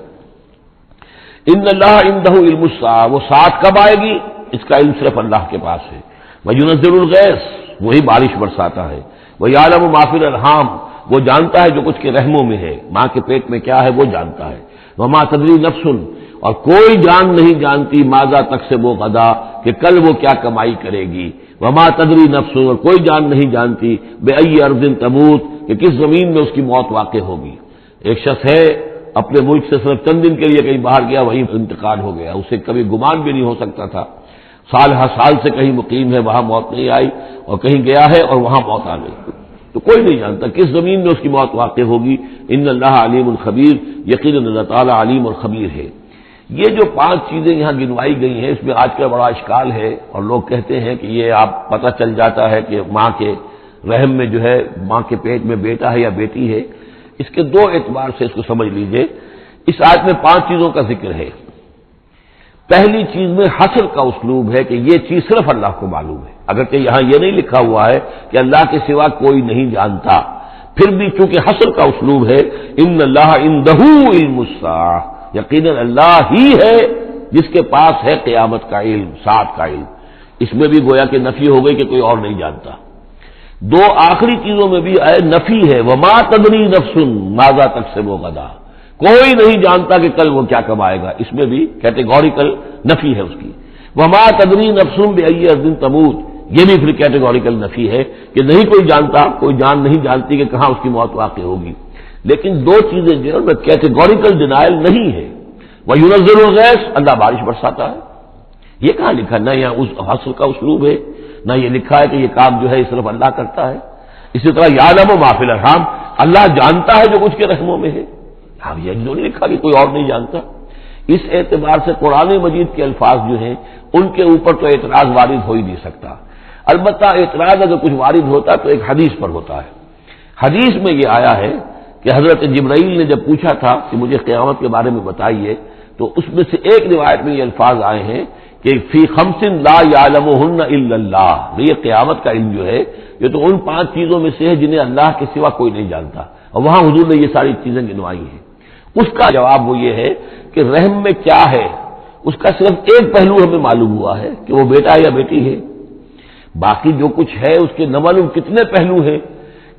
A: ان اللہ عندہ علم الساعہ، وہ ساعت کب آئے گی اس کا علم صرف اللہ کے پاس ہے۔ وینزل الغیث، وہی بارش برساتا ہے۔ ویعلم ما فی الارحام، وہ جانتا ہے جو کچھ کے رحموں میں ہے، ماں کے پیٹ میں کیا ہے وہ جانتا ہے۔ وما تدری نفس، اور کوئی جان نہیں جانتی ماذا تکسب غدا، کہ کل وہ کیا کمائی کرے گی۔ وما تدری نفس، اور کوئی جان نہیں جانتی بأی ارض تموت، کہ کس زمین میں اس کی موت واقع ہوگی۔ ایک شخص ہے اپنے ملک سے صرف چند دن کے لیے کہیں باہر گیا، وہیں انتقال ہو گیا، اسے کبھی گمان بھی نہیں ہو سکتا تھا، سال ہر سال سے کہیں مقیم ہے وہاں موت نہیں آئی، اور کہیں گیا ہے اور وہاں موت آ گئی، تو کوئی نہیں جانتا کس زمین میں اس کی موت واقع ہوگی۔ ان اللہ علیم الخبیر، یقیناً اللہ تعالیٰ علیم اور خبیر ہے۔ یہ جو 5 چیزیں یہاں گنوائی گئی ہیں، اس میں آج کا بڑا اشکال ہے، اور لوگ کہتے ہیں کہ یہ آپ پتہ چل جاتا ہے کہ ماں کے رحم میں جو ہے، ماں کے پیٹ میں بیٹا ہے یا بیٹی ہے۔ اس کے 2 اعتبار سے اس کو سمجھ لیجئے۔ اس آیت میں 5 چیزوں کا ذکر ہے۔ پہلی چیز میں حصر کا اسلوب ہے کہ یہ چیز صرف اللہ کو معلوم ہے، اگرچہ یہاں یہ نہیں لکھا ہوا ہے کہ اللہ کے سوا کوئی نہیں جانتا، پھر بھی چونکہ حصر کا اسلوب ہے، ان اللہ عندہ علم الساعہ، یقیناً اللہ ہی ہے جس کے پاس ہے قیامت کا علم، ساعت کا علم۔ اس میں بھی گویا کہ نفی ہو گئی کہ کوئی اور نہیں جانتا۔ 2 آخری چیزوں میں بھی نفی ہے، وما تدری نفس ماذا تکسب غدا، کوئی نہیں جانتا کہ کل وہ کیا کمائے گا، اس میں بھی کیٹیگوریکل نفی ہے اس کی۔ وما تدری نفس بأی ارض تموت، یہ بھی پھر کیٹیگوریکل نفی ہے کہ نہیں کوئی جانتا، کوئی جان نہیں جانتی کہ کہاں اس کی موت واقع ہوگی۔ لیکن 2 چیزیں جو ہے کیٹیگوریکل ڈینائل نہیں ہے۔ وَيُنَزِّلُ الْغَيْثَ، اللہ بارش برساتا ہے، یہ کہاں لکھا؟ نہ یہاں اس حصر کا اسلوب ہے، نہ یہ لکھا ہے کہ یہ کام جو ہے صرف اللہ کرتا ہے۔ اسی طرح یعلم ما فی الارحام، اللہ جانتا ہے جو کچھ کے رحموں میں ہے، اب یہ نہیں لکھا کہ کوئی اور نہیں جانتا۔ اس اعتبار سے قرآن مجید کے الفاظ جو ہیں ان کے اوپر تو اعتراض وارد ہو ہی نہیں سکتا۔ البتہ اعتراض اگر کچھ وارد ہوتا تو ایک حدیث پر ہوتا ہے۔ حدیث میں یہ آیا ہے کہ حضرت جبرائیل نے جب پوچھا تھا کہ مجھے قیامت کے بارے میں بتائیے، تو اس میں سے ایک روایت میں یہ الفاظ آئے ہیں کہ فی 5 لا یعلمہن الا اللہ، یہ قیامت کا علم جو ہے یہ تو ان 5 چیزوں میں سے ہے جنہیں اللہ کے سوا کوئی نہیں جانتا، اور وہاں حضور نے یہ ساری چیزیں گنوائی ہیں۔ اس کا جواب وہ یہ ہے کہ رحم میں کیا ہے اس کا صرف ایک پہلو ہمیں معلوم ہوا ہے کہ وہ بیٹا یا بیٹی ہے، باقی جو کچھ ہے اس کے نہ معلوم کتنے پہلو ہیں،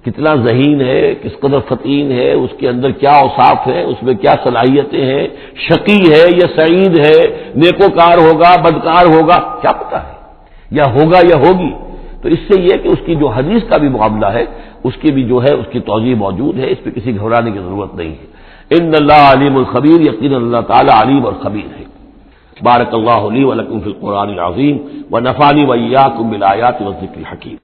A: کتنا ذہین ہے، کس قدر فطین ہے، اس کے اندر کیا اوصاف ہے، اس میں کیا صلاحیتیں ہیں، شقی ہے یا سعید ہے، نیکوکار ہوگا بدکار ہوگا، کیا پتہ ہے، یا ہوگا یا ہوگی۔ تو اس سے یہ کہ اس کی جو حدیث کا بھی معاملہ ہے اس کی بھی جو ہے اس کی توضیح موجود ہے، اس پہ کسی گھبرانے کی ضرورت نہیں ہے۔ ان اللہ علیم الخبیر، یقینا اللہ تعالی علیم اور خبیر ہے۔ بارک اللہ لی و لکم فی القرآن العظیم ونفعنی وإیاکم بالآیات والذکر الحکیم۔